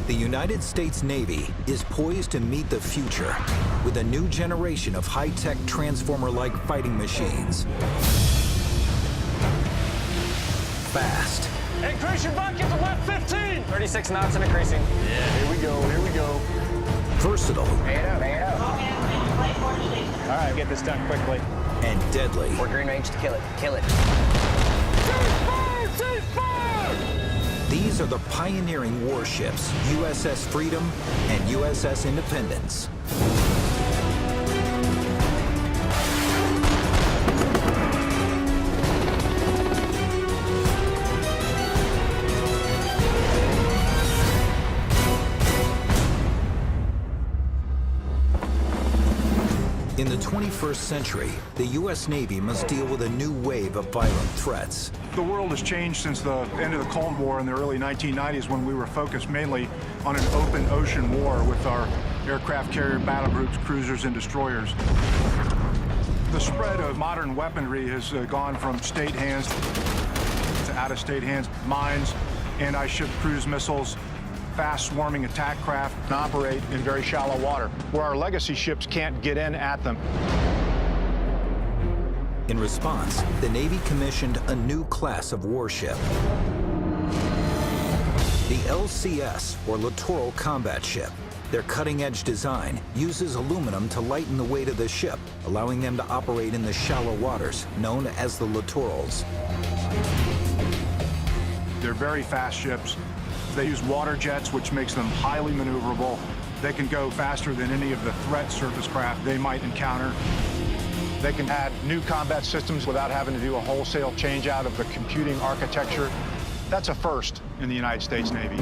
The United States Navy is poised to meet the future with a new generation of high-tech transformer-like fighting machines. Fast. Increase your bucket to left 15! 36 knots and increasing. Yeah, here we go, here we go. Versatile. Hang it up, hang it up. All right, get this done quickly. And deadly. We're green range to kill it. Kill it. These are the pioneering warships, USS Freedom and USS Independence. In the 21st century, the U.S. Navy must deal with a new wave of violent threats. The world has changed since the end of the Cold War in the early 1990s, when we were focused mainly on an open ocean war with our aircraft carrier battle groups, cruisers, and destroyers. The spread of modern weaponry has gone from state hands to out-of-state hands. Mines, anti-ship cruise missiles, fast-swarming attack craft can operate in very shallow water, where our legacy ships can't get in at them. In response, the Navy commissioned a new class of warship. The LCS, or Littoral Combat Ship. Their cutting-edge design uses aluminum to lighten the weight of the ship, allowing them to operate in the shallow waters, known as the littorals. They're very fast ships. They use water jets, which makes them highly maneuverable. They can go faster than any of the threat surface craft they might encounter. They can add new combat systems without having to do a wholesale change out of the computing architecture. That's a first in the United States Navy.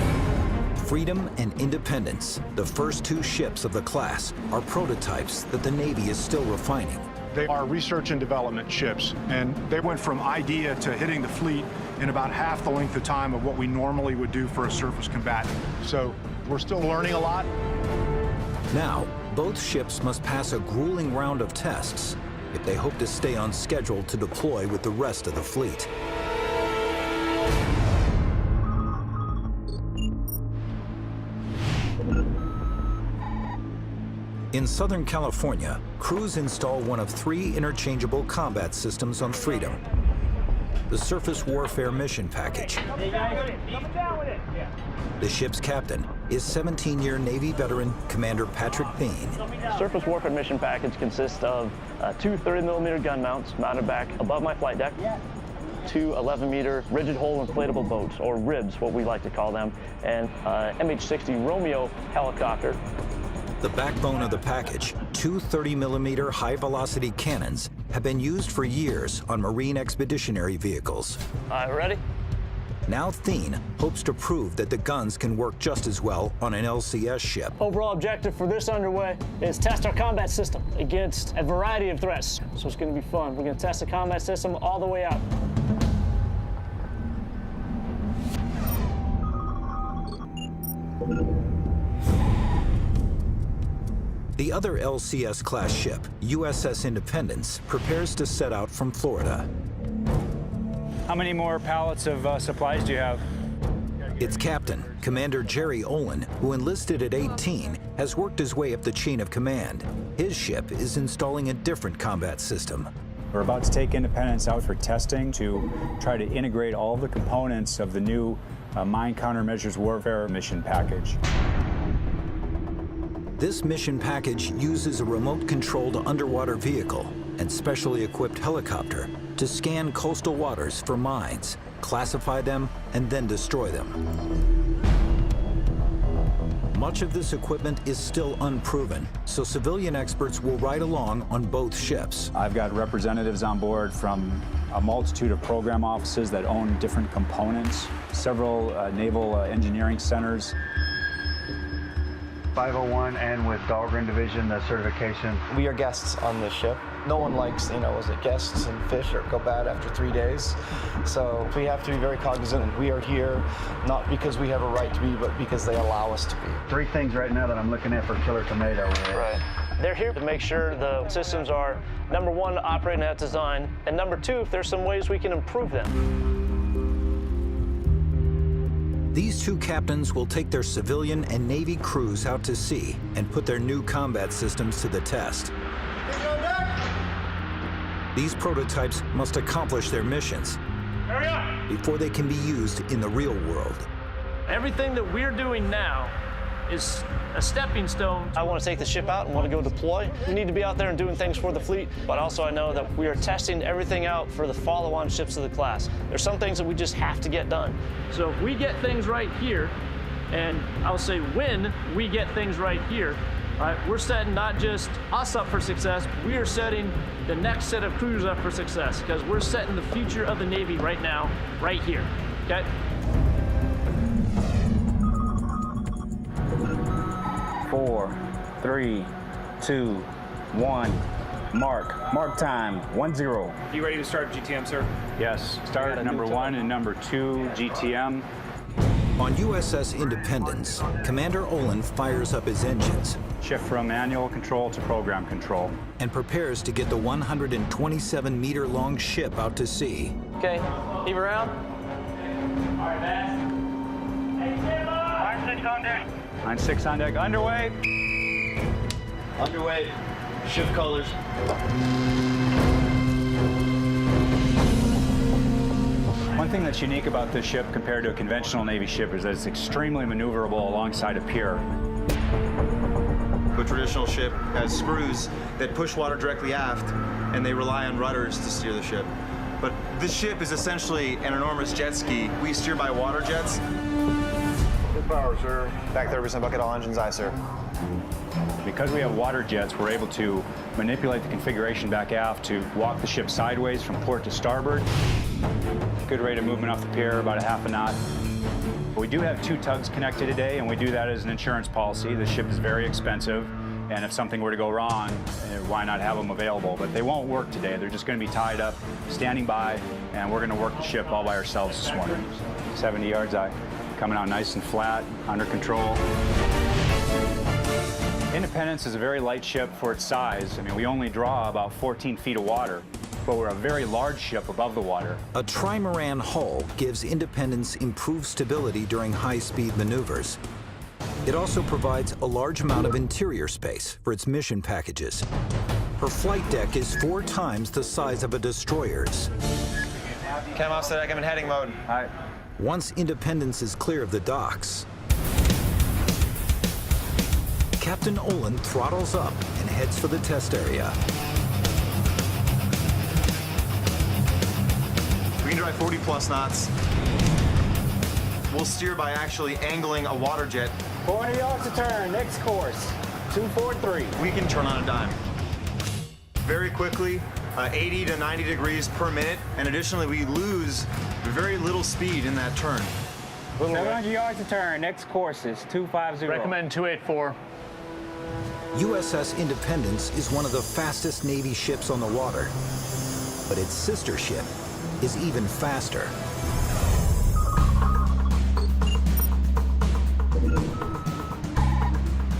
Freedom and Independence, the first two ships of the class, are prototypes that the Navy is still refining. They are research and development ships, and they went from idea to hitting the fleet in about half the length of time of what we normally would do for a surface combatant. So we're still learning a lot. Now, both ships must pass a grueling round of tests if they hope to stay on schedule to deploy with the rest of the fleet. In Southern California, crews install one of 3 interchangeable combat systems on Freedom. The Surface Warfare Mission Package. The ship's captain is 17-year Navy veteran Commander Patrick Bean. Surface Warfare Mission Package consists of 2 30mm gun mounts mounted back above my flight deck, 2 11-meter rigid hull inflatable boats, or RIBs, what we like to call them, and MH-60 Romeo helicopter. The backbone of the package, 2 30mm high-velocity cannons, have been used for years on Marine expeditionary vehicles. Ready? Now Thien hopes to prove that the guns can work just as well on an LCS ship. Overall objective for this underway is test our combat system against a variety of threats. So it's going to be fun. We're going to test the combat system all the way out. The other LCS-class ship, USS Independence, prepares to set out from Florida. How many more pallets of supplies do you have? Its captain, Commander Jerry Olin, who enlisted at 18, has worked his way up the chain of command. His ship is installing a different combat system. We're about to take Independence out for testing to try to integrate all of the components of the new Mine Countermeasures Warfare Mission Package. This mission package uses a remote-controlled underwater vehicle and specially equipped helicopter to scan coastal waters for mines, classify them, and then destroy them. Much of this equipment is still unproven, so civilian experts will ride along on both ships. I've got representatives on board from a multitude of program offices that own different components, several naval engineering centers. 501 and with Dahlgren Division, the certification. We are guests on this ship. No one likes, is it guests and fish or go bad after 3 days. So we have to be very cognizant. We are here not because we have a right to be, but because they allow us to be. 3 things right now that I'm looking at for Killer Tomato. Right. They're here to make sure the systems are, number 1, operating at design, and number 2, if there's some ways we can improve them. These two captains will take their civilian and Navy crews out to sea and put their new combat systems to the test. These prototypes must accomplish their missions before they can be used in the real world. Everything that we're doing now is a stepping stone. I want to take the ship out and want to go deploy. We need to be out there and doing things for the fleet, but also I know that we are testing everything out for the follow-on ships of the class. There's some things that we just have to get done. So if we get things right here, and I'll say when we get things right here, right, we're setting not just us up for success, we are setting the next set of crews up for success, because we're setting the future of the Navy right now, right here, okay? Four, 3, 2, 1. Mark time, 1-0. You ready to start GTM, sir? Yes, start number 1 and number 2 GTM. On USS Independence, Commander Olin fires up his engines Shift from manual control to program control. and prepares to get the 127-meter-long ship out to sea. Okay, heave around. Line 6 on deck, underway. Underway. Shift colors. One thing that's unique about this ship compared to a conventional Navy ship is that it's extremely maneuverable alongside a pier. A traditional ship has screws that push water directly aft, and they rely on rudders to steer the ship. But this ship is essentially an enormous jet ski. We steer by water jets. Good power, sir. Back 30% bucket, all engines, aye, sir. Because we have water jets, we're able to manipulate the configuration back aft to walk the ship sideways from port to starboard. Good rate of movement off the pier, about a half a knot. We do have 2 tugs connected today, and we do that as an insurance policy. The ship is very expensive, and if something were to go wrong, why not have them available? But they won't work today. They're just going to be tied up, standing by, and we're going to work the ship all by ourselves this morning. 70 yards, aye. Coming out nice and flat, under control. Independence is a very light ship for its size. I mean, we only draw about 14 feet of water, but we're a very large ship above the water. A trimaran hull gives Independence improved stability during high-speed maneuvers. It also provides a large amount of interior space for its mission packages. Her flight deck is 4 times the size of a destroyer's. Cam off deck, I'm in heading mode. Aye. Once Independence is clear of the docks, Captain Olin throttles up and heads for the test area. We can drive 40+ knots. We'll steer by actually angling a water jet. 400 yards to turn, next course, 243. We can turn on a dime. Very quickly, 80 to 90 degrees per minute, and additionally, we lose very little speed in that turn. 700 yards to turn, next course is 250. Recommend 284. USS Independence is one of the fastest Navy ships on the water, but its sister ship is even faster.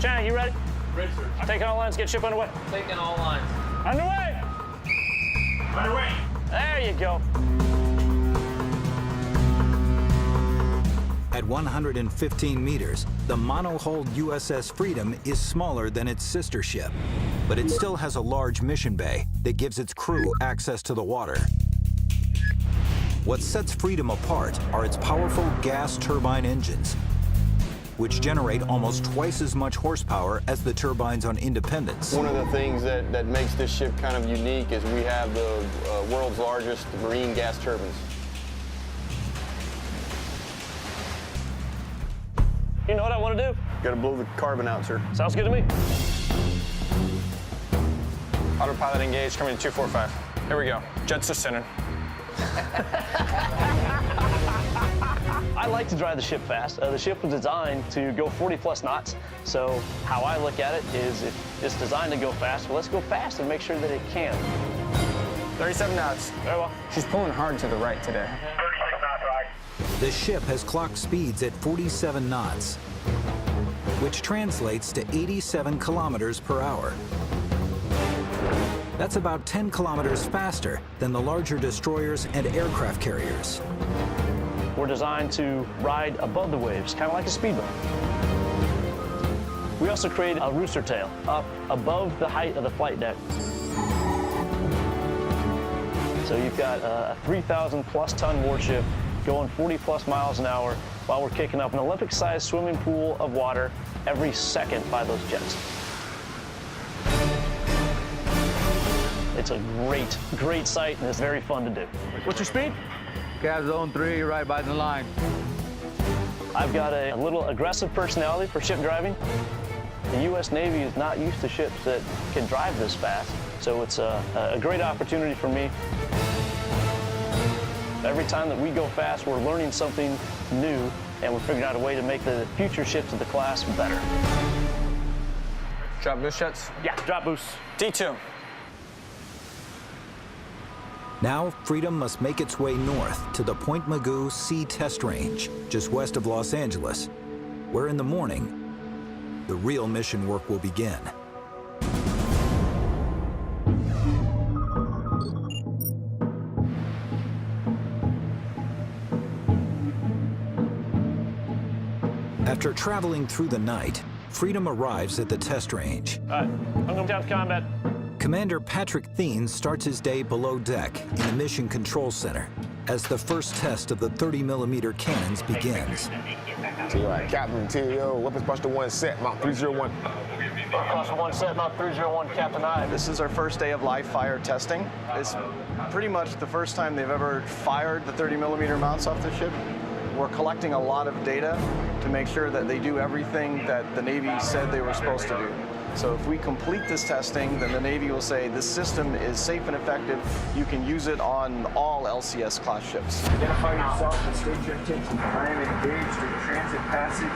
Chang, you ready? Ready, sir. Taking all lines, get ship underway. Taking all lines. Underway! Underway. There you go. At 115 meters, the monohulled USS Freedom is smaller than its sister ship, but it still has a large mission bay that gives its crew access to the water. What sets Freedom apart are its powerful gas turbine engines, which generate almost twice as much horsepower as the turbines on Independence. One of the things that makes this ship kind of unique is we have the world's largest marine gas turbines. You know what I want to do? Gotta blow the carbon out, sir. Sounds good to me. Autopilot engaged, coming to 245. Here we go. Jets to center. I like to drive the ship fast. The ship was designed to go 40+ knots. So how I look at it is if it's designed to go fast, well, let's go fast and make sure that it can. 37 knots. Very well. She's pulling hard to the right today. 36 knots, right. The ship has clocked speeds at 47 knots, which translates to 87 kilometers per hour. That's about 10 kilometers faster than the larger destroyers and aircraft carriers. were designed to ride above the waves, kind of like a speedboat. We also created a rooster tail up above the height of the flight deck. So you've got a 3,000 plus ton warship going 40 plus miles an hour while we're kicking up an Olympic-sized swimming pool of water every second by those jets. It's a great, great sight, and it's very fun to do. What's your speed? Gas zone 3, right by the line. I've got a little aggressive personality for ship driving. The U.S. Navy is not used to ships that can drive this fast, so it's a great opportunity for me. Every time that we go fast, we're learning something new, and we're figuring out a way to make the future ships of the class better. Drop boost jets? Yeah, drop boost. D2. Now, Freedom must make its way north to the Point Mugu Sea Test Range, just west of Los Angeles, where in the morning, the real mission work will begin. After traveling through the night, Freedom arrives at the test range. All right, I'm going down to combat. Commander Patrick Thien starts his day below deck in the Mission Control Center as the first test of the 30mm cannons begins. TI, Captain, TO, Weapons Buster 1 set, Mount 301. Buster 1 set, Mount 301, Captain I. This is our first day of live fire testing. It's pretty much the first time they've ever fired the 30mm mounts off the ship. We're collecting a lot of data to make sure that they do everything that the Navy said they were supposed to do. So if we complete this testing, then the Navy will say this system is safe and effective. You can use it on all LCS class ships. Identify yourself and state your intention. I am engaged in transit passage.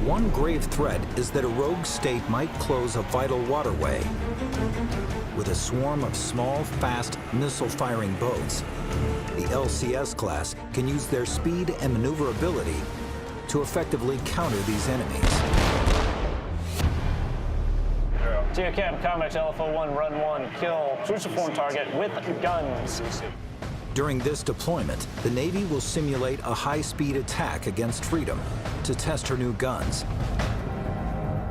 One grave threat is that a rogue state might close a vital waterway. With a swarm of small, fast, missile-firing boats, the LCS class can use their speed and maneuverability to effectively counter these enemies. TO Captain, Combat LFO-1, run 1, kill cruciform target with guns. During this deployment, the Navy will simulate a high-speed attack against Freedom to test her new guns.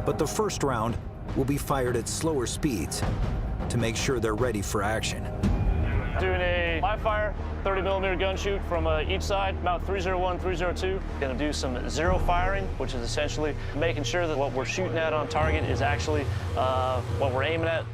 But the first round will be fired at slower speeds to make sure they're ready for action. Doing a live fire, 30mm gun shoot from each side, Mount 301, 302. Gonna do some zero firing, which is essentially making sure that what we're shooting at on target is actually what we're aiming at.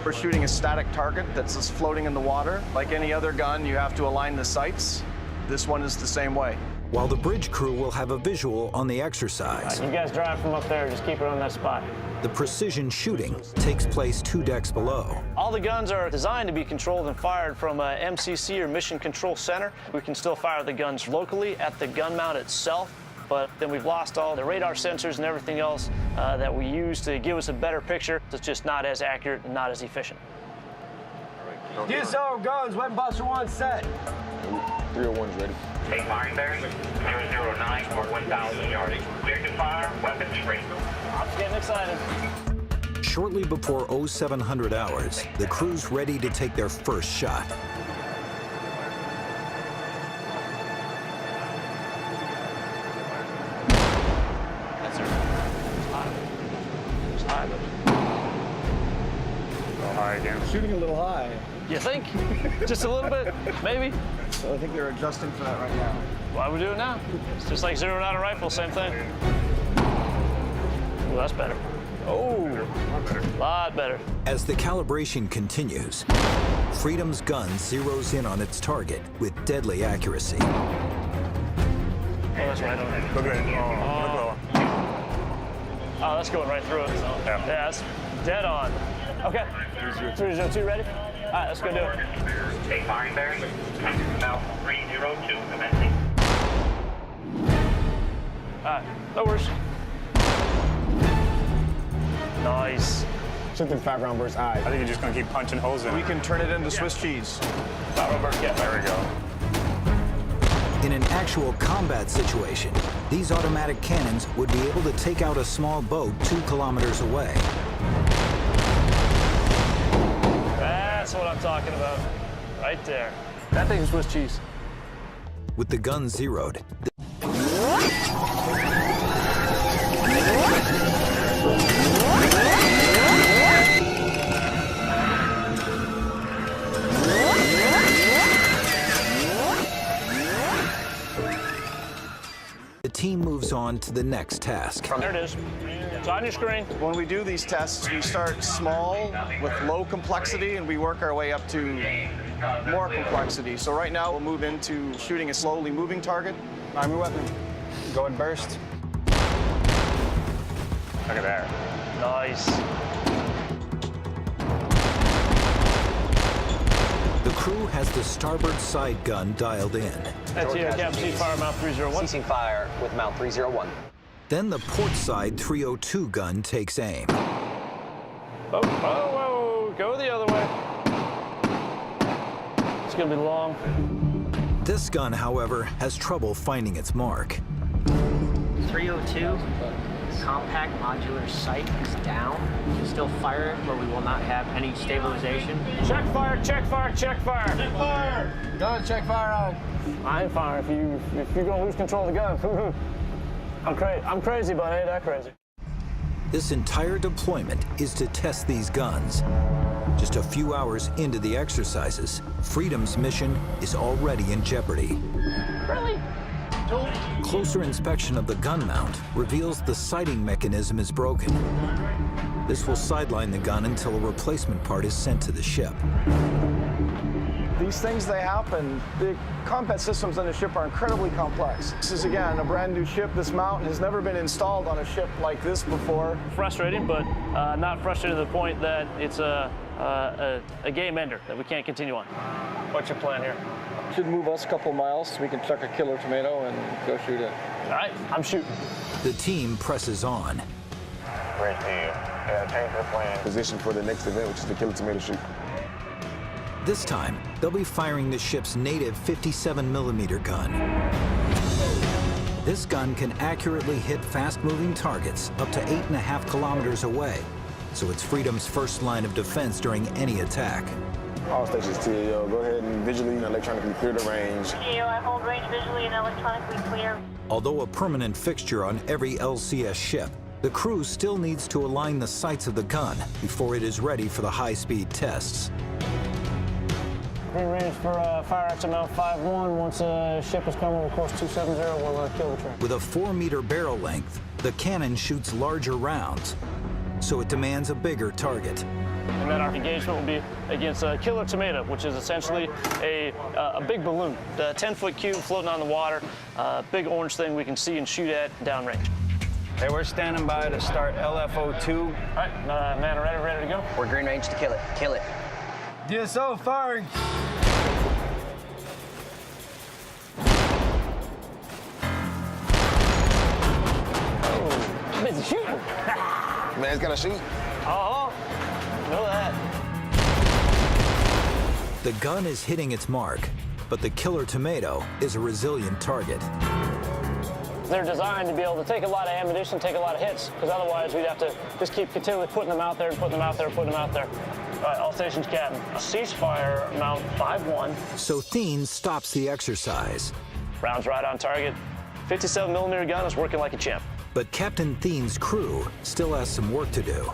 We're shooting a static target that's just floating in the water. Like any other gun, you have to align the sights. This one is the same way. While the bridge crew will have a visual on the exercise. You guys drive from up there, just keep it on that spot. The precision shooting takes place 2 decks below. All the guns are designed to be controlled and fired from a MCC or Mission Control Center. We can still fire the guns locally at the gun mount itself, but then we've lost all the radar sensors and everything else that we use to give us a better picture. It's just not as accurate and not as efficient. DSO guns, Weapon Buster 1 set. 301's ready. Take firing bearing 009 for 1,000 yards. Clear to fire, weapons free. I'm getting excited. Shortly before 0700 hours, the crew's ready to take their first shot. That's her. It's high, but... A little high again. Shooting a little high. You think? Just a little bit, maybe? So I think they're adjusting for that right now. Why we do it now? It's just like zeroing out a rifle, same thing. Well, that's better. Oh, a lot better. As the calibration continues, Freedom's gun zeroes in on its target with deadly accuracy. Oh, that's right on there. Look at it. Oh, that's going right through it. So. Yeah, that's dead on. Okay. 302 ready? All right, let's go do it. Take firing bearing Mount 302 commencing. All right, no worries. Nice. Shoot them 5 round burst eyes. I think you're just gonna keep punching holes in it. We can turn it into Swiss cheese. There we go. In an actual combat situation, these automatic cannons would be able to take out a small boat 2 kilometers away. That's what I'm talking about. Right there. That thing's Swiss cheese. With the gun zeroed, team moves on to the next task. There it is. It's on your screen. When we do these tests, we start small with low complexity and we work our way up to more complexity. So right now we'll move into shooting a slowly moving target. Army weapon. Go and burst. Look at that. Nice. The crew has the starboard side gun dialed in. That's here, Captain Ceasefire, Mount 301. Ceasing fire with Mount 301. Then the port side 302 gun takes aim. Whoa, whoa, whoa. Go the other way. It's going to be long. This gun, however, has trouble finding its mark. 302, compact modular sight is down. You can still fire it, but we will not have any stabilization. Check fire, check fire, check fire. Check fire. Go ahead, check fire on. I ain't firing if you're going to lose control of the gun. I'm crazy, but I ain't that crazy. This entire deployment is to test these guns. Just a few hours into the exercises, Freedom's mission is already in jeopardy. Really? Closer inspection of the gun mount reveals the sighting mechanism is broken. This will sideline the gun until a replacement part is sent to the ship. These things, they happen. The combat systems on the ship are incredibly complex. This is, again, a brand new ship. This mount has never been installed on a ship like this before. Frustrating, but not frustrating to the point that it's a game ender that we can't continue on. What's your plan here? Should move us a couple miles so we can chuck a killer tomato and go shoot it. All right, I'm shooting. The team presses on. Great deal. Yeah, change the plan. Position for the next event, which is the killer tomato shoot. This time, they'll be firing the ship's native 57mm gun. This gun can accurately hit fast-moving targets up to 8.5 kilometers away, so it's Freedom's first line of defense during any attack. All stations, TAO, go ahead and visually and electronically clear the range. TAO, I hold range visually and electronically clear. Although a permanent fixture on every LCS ship, the crew still needs to align the sights of the gun before it is ready for the high-speed tests. Green range for fire at Mount 5-1. Once a ship is coming with course 270, we'll kill the train. With a 4-meter barrel length, the cannon shoots larger rounds, so it demands a bigger target. And then our engagement will be against a killer tomato, which is essentially a big balloon, a 10-foot cube floating on the water, big orange thing we can see and shoot at downrange. Hey, we're standing by to start LFO2. All right, man, ready to go? We're green range to kill it. Kill it. DSO firing. Oh, busy shooting. Man's gotta shoot. Uh-huh. Know that. The gun is hitting its mark, but the killer tomato is a resilient target. They're designed to be able to take a lot of ammunition, take a lot of hits, because otherwise we'd have to just keep continually putting them out there and putting them out there and putting them out there. All right, all stations, Captain. Ceasefire, Mount 5-1. So Thien stops the exercise. Rounds right on target. 57mm gun is working like a champ. But Captain Thien's crew still has some work to do.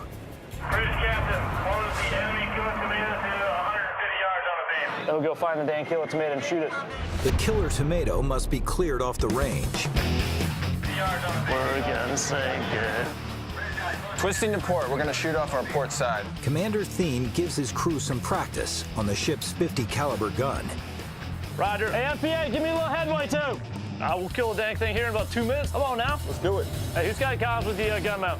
Cruise Captain, close the enemy killer tomato to 150 yards on the beam. Then we'll go find the dang killer tomato and shoot it. The killer tomato must be cleared off the range. We're saying good. Twisting to port, we're gonna shoot off our port side. Commander Thien gives his crew some practice on the ship's 50 caliber gun. Roger. Hey, FPA, give me a little headway too. I will kill the dang thing here in about 2 minutes. Come on now. Let's do it. Hey, who's got comms with the gun mount?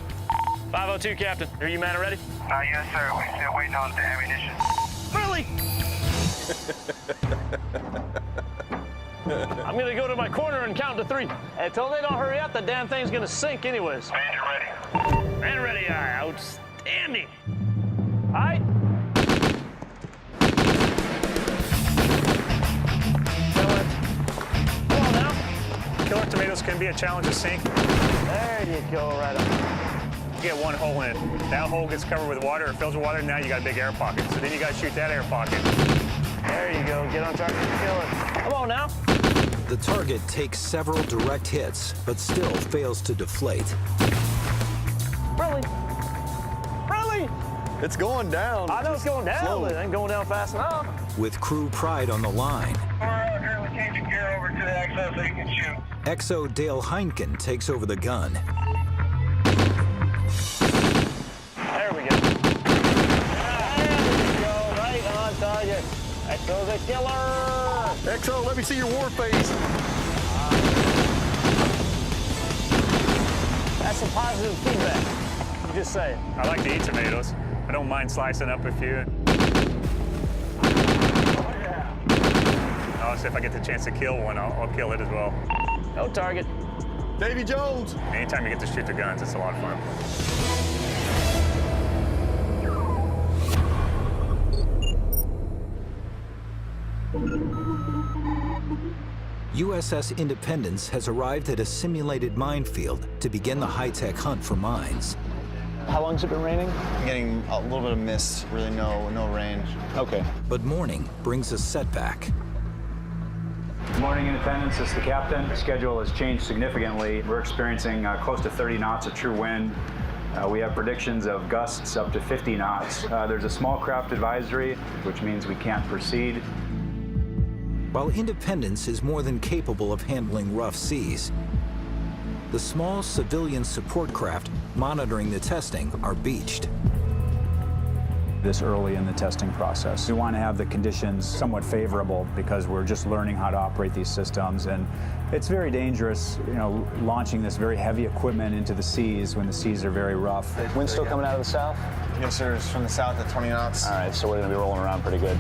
502, Captain. Are you man ready? Yes, sir. We're still waiting on the ammunition. Really? I'm gonna go to my corner and count to 3. Until they don't hurry up, the damn thing's gonna sink anyways. Man, you're ready. Man ready, aye. Outstanding. All right. Come on now. Killer tomatoes can be a challenge to sink. There you go, right up. You get one hole in it. That hole gets covered with water, it fills with water, now you got a big air pocket. So then you gotta shoot that air pocket. There you go. Get on target and kill it. Come on now. The target takes several direct hits, but still fails to deflate. Really? Really? It's going down. I know it's going down, slowly. but it ain't going down fast enough. With crew pride on the line, Roger, we're changing gear over to the XO so you can shoot. XO Dale Heineken takes over the gun. There we go. There we go, right on target. XO's a killer. XO, let me see your war face. That's some positive feedback. You just say it. I like to eat tomatoes. I don't mind slicing up a few. Honestly, if I get the chance to kill one, I'll kill it as well. No target. Davy Jones. Anytime you get to shoot the guns, it's a lot of fun. USS Independence has arrived at a simulated minefield to begin the high-tech hunt for mines. How long's it been raining? I'm getting a little bit of mist, really no rain. Okay. But morning brings a setback. Good morning, Independence. This is the captain. The schedule has changed significantly. We're experiencing close to 30 knots of true wind. We have predictions of gusts up to 50 knots. There's a small craft advisory, which means we can't proceed. While Independence is more than capable of handling rough seas, the small civilian support craft monitoring the testing are beached. This early in the testing process, we want to have the conditions somewhat favorable because we're just learning how to operate these systems, and it's very dangerous, launching this very heavy equipment into the seas when the seas are very rough. Wind's still coming out of the south? Yes, sir. It's from the south at 20 knots. All right, so we're going to be rolling around pretty good.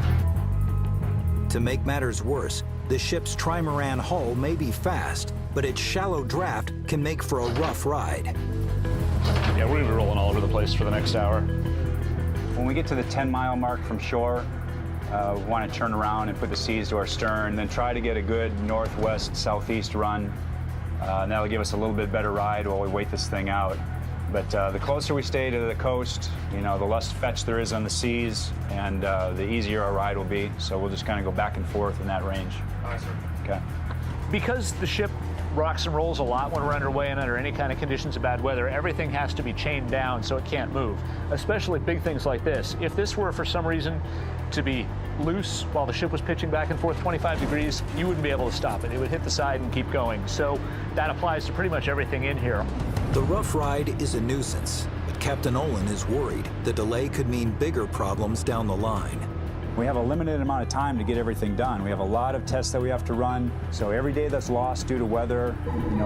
To make matters worse, the ship's trimaran hull may be fast, but its shallow draft can make for a rough ride. Yeah, we're going to be rolling all over the place for the next hour. When we get to the 10-mile mark from shore, we want to turn around and put the seas to our stern, then try to get a good northwest-southeast run. And that'll give us a little bit better ride while we wait this thing out. But the closer we stay to the coast, the less fetch there is on the seas, and the easier our ride will be. So we'll just kind of go back and forth in that range. Okay. Because the ship rocks and rolls a lot when we're underway and under any kind of conditions of bad weather, everything has to be chained down so it can't move, especially big things like this. If this were for some reason to be loose while the ship was pitching back and forth 25 degrees, you wouldn't be able to stop it. It would hit the side and keep going. So that applies to pretty much everything in here. The rough ride is a nuisance, but Captain Olin is worried the delay could mean bigger problems down the line. We have a limited amount of time to get everything done. We have a lot of tests that we have to run, so every day that's lost due to weather,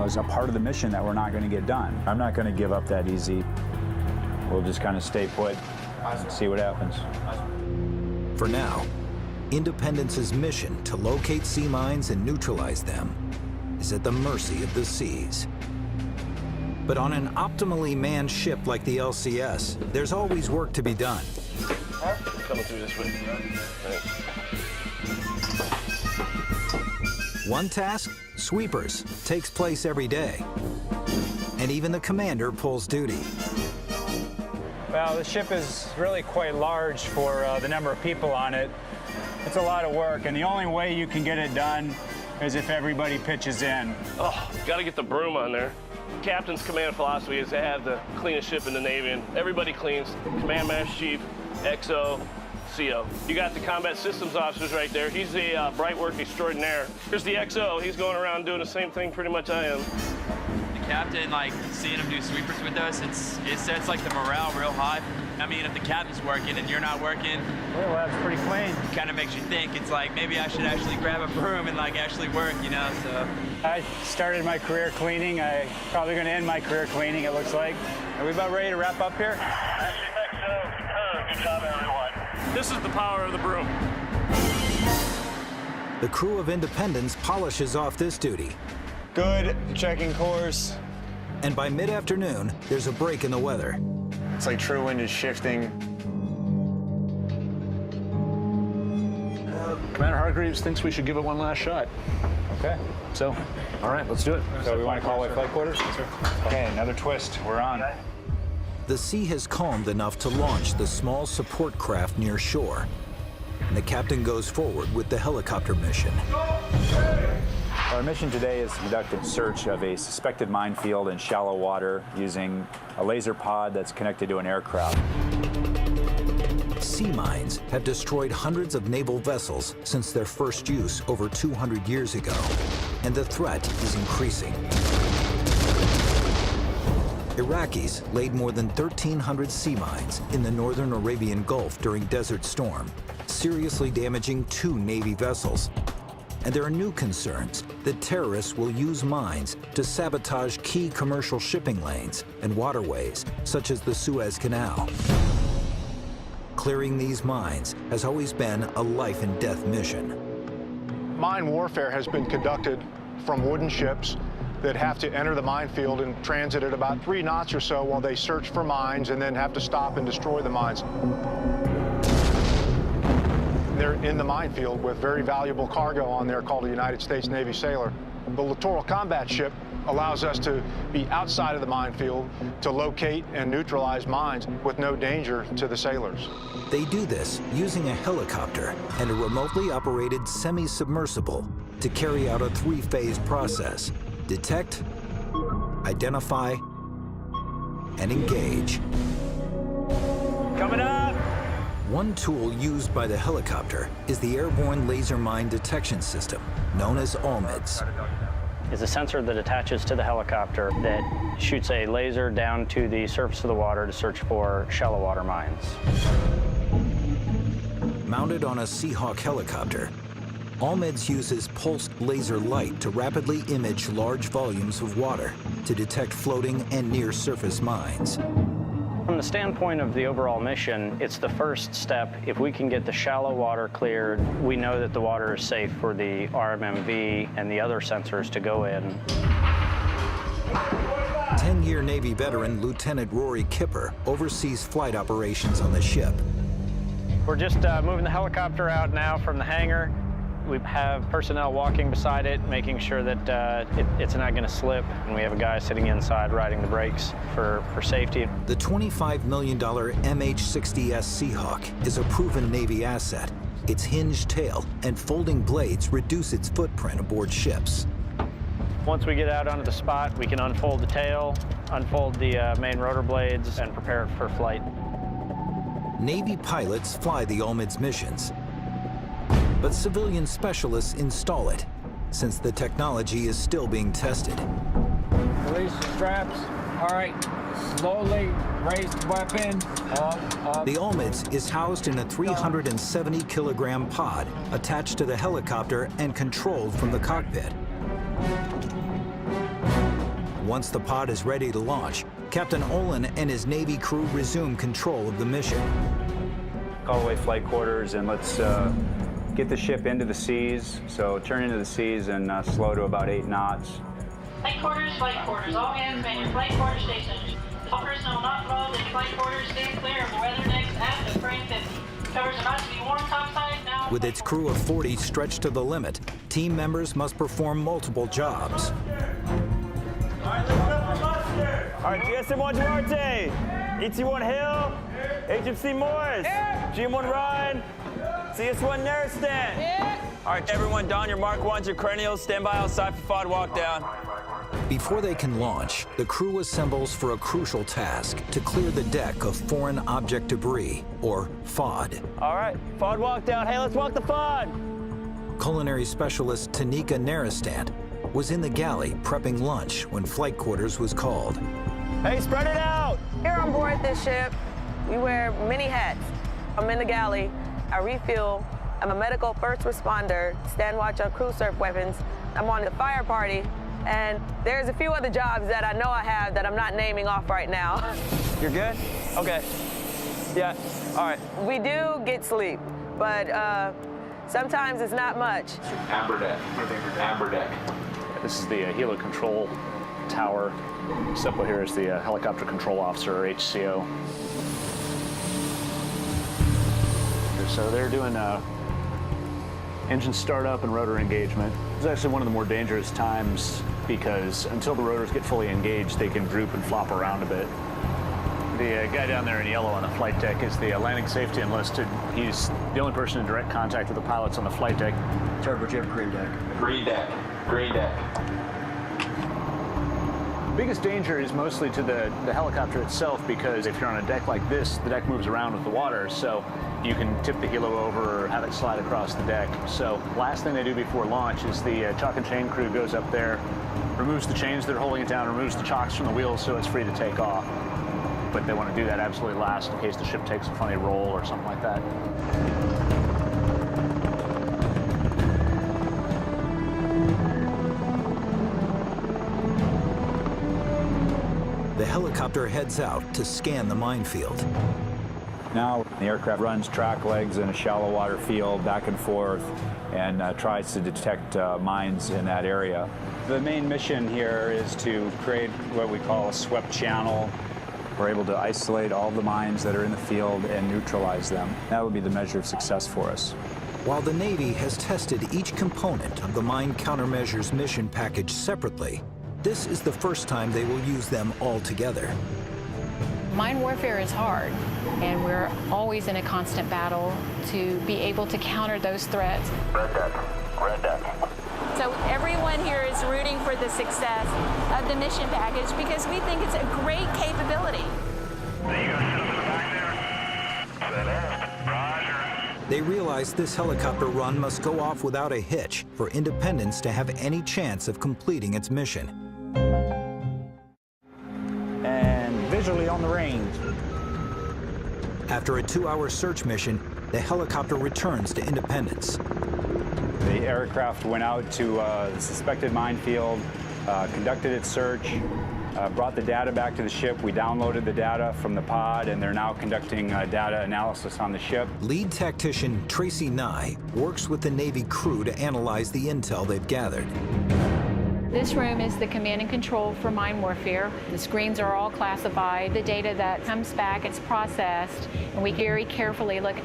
is a part of the mission that we're not going to get done. I'm not going to give up that easy. We'll just kind of stay put and see what happens. For now, Independence's mission to locate sea mines and neutralize them is at the mercy of the seas. But on an optimally manned ship like the LCS, there's always work to be done. Coming through this way. One task, sweepers, takes place every day. And even the commander pulls duty. Well, the ship is really quite large for the number of people on it. It's a lot of work, and the only way you can get it done is if everybody pitches in. Oh, got to get the broom on there. Captain's command philosophy is to have the cleanest ship in the Navy, and everybody cleans. Command Master Chief, XO, CO. You got the combat systems officers right there. He's a bright work extraordinaire. Here's the XO. He's going around doing the same thing pretty much I am. The captain, seeing him do sweepers with us, it sets the morale real high. I mean, if the captain's working and you're not working, well, that's pretty clean. It kind of makes you think. It's maybe I should actually grab a broom and actually work, So I started my career cleaning. I'm probably going to end my career cleaning, it looks like. Are we about ready to wrap up here? Good job, everyone. This is the power of the broom. The crew of Independence polishes off this duty. Good, checking course. And by mid-afternoon, there's a break in the weather. It's like true wind is shifting. Commander Hargreaves thinks we should give it one last shot. Okay. So, all right, let's do it. So we want to call it flight quarters? Okay, another twist. We're on. The sea has calmed enough to launch the small support craft near shore. And the captain goes forward with the helicopter mission. Our mission today is to conduct a search of a suspected minefield in shallow water using a laser pod that's connected to an aircraft. Sea mines have destroyed hundreds of naval vessels since their first use over 200 years ago. and the threat is increasing. Iraqis laid more than 1,300 sea mines in the northern Arabian Gulf during Desert Storm, seriously damaging 2 Navy vessels. And there are new concerns that terrorists will use mines to sabotage key commercial shipping lanes and waterways, such as the Suez Canal. Clearing these mines has always been a life-and-death mission. Mine warfare has been conducted from wooden ships that have to enter the minefield and transit at about 3 knots or so while they search for mines and then have to stop and destroy the mines. They're in the minefield with very valuable cargo on there called a United States Navy Sailor. The Littoral Combat Ship allows us to be outside of the minefield to locate and neutralize mines with no danger to the sailors. They do this using a helicopter and a remotely operated semi-submersible to carry out a 3-phase process: detect, identify, and engage. Coming up! One tool used by the helicopter is the Airborne Laser Mine Detection System, known as ALMIDS. Is a sensor that attaches to the helicopter that shoots a laser down to the surface of the water to search for shallow water mines. Mounted on a Seahawk helicopter, ALMIDS uses pulsed laser light to rapidly image large volumes of water to detect floating and near-surface mines. From the standpoint of the overall mission, it's the first step. If we can get the shallow water cleared, we know that the water is safe for the RMMV and the other sensors to go in. 10-year Navy veteran Lieutenant Rory Kipper oversees flight operations on the ship. We're just moving the helicopter out now from the hangar. We have personnel walking beside it, making sure that it's not going to slip, and we have a guy sitting inside riding the brakes for safety. The $25 million MH-60S Seahawk is a proven Navy asset. Its hinged tail and folding blades reduce its footprint aboard ships. Once we get out onto the spot, we can unfold the tail, unfold the main rotor blades, and prepare it for flight. Navy pilots fly the ALMIDS missions, but civilian specialists install it, since the technology is still being tested. Release the straps. All right, slowly raise the weapon. Up. The ALMIDS is housed in a 370-kilogram pod attached to the helicopter and controlled from the cockpit. Once the pod is ready to launch, Captain Olin and his Navy crew resume control of the mission. Call away flight quarters and let's get the ship into the seas. So turn into the seas and slow to about 8 knots. Flight quarters. All hands man your flight quarter stations. All personnel not involved in flight quarters stand clear of the weather decks aft of frame 50. Covers about to be warm topside now. With its crew of 40 stretched to the limit, team members must perform multiple jobs. All right, GSM-1 Duarte, ET-1 Hill, HMC Morris, GM-1 Ryan, CS-1 Neristan. All right, everyone, don your Mark 1s, your cranials, stand by outside for FOD walk down. Before they can launch, the crew assembles for a crucial task to clear the deck of foreign object debris, or FOD. All right, FOD walk down. Hey, let's walk the FOD. Culinary specialist Tanika Neristant was in the galley prepping lunch when flight quarters was called. Hey, spread it out! Here on board this ship, we wear many hats. I'm in the galley, I refuel, I'm a medical first responder, stand watch on crew surf weapons, I'm on the fire party, and there's a few other jobs that I know I have that I'm not naming off right now. You're good? Okay. Yeah, all right. We do get sleep, but sometimes it's not much. Amber deck. Amber deck. This is the helo control tower. This up here is the helicopter control officer, or HCO. So they're doing engine startup and rotor engagement. It's actually one of the more dangerous times because until the rotors get fully engaged, they can droop and flop around a bit. The guy down there in yellow on the flight deck is the landing safety enlisted. He's the only person in direct contact with the pilots on the flight deck. Turbo Jim, green deck. Green deck. Green deck. biggest danger is mostly to the helicopter itself, because if you're on a deck like this, the deck moves around with the water, so you can tip the helo over or have it slide across the deck. So last thing they do before launch is the chalk and chain crew goes up there, removes the chains that are holding it down, removes the chocks from the wheels so it's free to take off. But they want to do that absolutely last in case the ship takes a funny roll or something like that. The helicopter heads out to scan the minefield. Now the aircraft runs track legs in a shallow water field back and forth and tries to detect mines in that area. The main mission here is to create what we call a swept channel. We're able to isolate all the mines that are in the field and neutralize them. That would be the measure of success for us. While the Navy has tested each component of the Mine Countermeasures mission package separately, this is the first time they will use them all together. Mine warfare is hard, and we're always in a constant battle to be able to counter those threats. Red deck. Red deck. So everyone here is rooting for the success of the mission package because we think it's a great capability. They realize this helicopter run must go off without a hitch for Independence to have any chance of completing its mission. And visually on the range. After a 2-hour search mission, the helicopter returns to Independence. The aircraft went out to the suspected minefield, conducted its search, brought the data back to the ship. We downloaded the data from the pod, and they're now conducting data analysis on the ship. Lead tactician Tracy Nye works with the Navy crew to analyze the intel they've gathered. This room is the command and control for mine warfare. The screens are all classified. The data that comes back, it's processed, and we very carefully look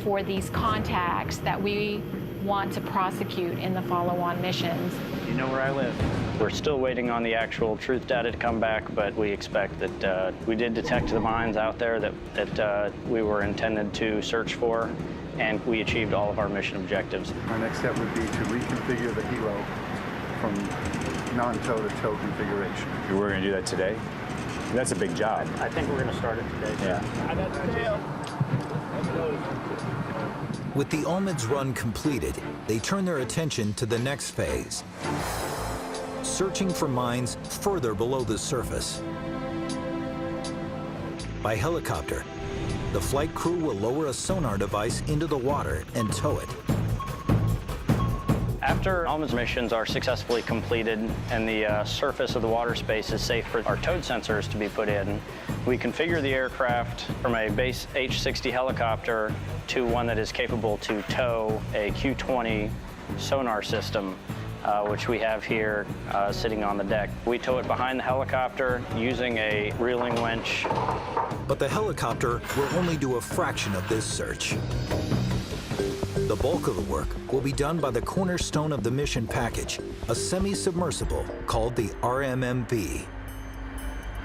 for these contacts that we want to prosecute in the follow-on missions. You know where I live. We're still waiting on the actual truth data to come back, but we expect that we did detect the mines out there that we were intended to search for, and we achieved all of our mission objectives. Our next step would be to reconfigure the helo from non-toe to toe configuration. We're going to do that today? That's a big job. I think we're going to start it today. Yeah. With the Olmids run completed, they turn their attention to the next phase, searching for mines further below the surface. By helicopter, the flight crew will lower a sonar device into the water and tow it. After Olmids missions are successfully completed and the surface of the water space is safe for our towed sensors to be put in, we configure the aircraft from a base H-60 helicopter to one that is capable to tow a Q-20 sonar system, which we have here sitting on the deck. We tow it behind the helicopter using a reeling winch. But the helicopter will only do a fraction of this search. The bulk of the work will be done by the cornerstone of the mission package, a semi-submersible called the RMMV.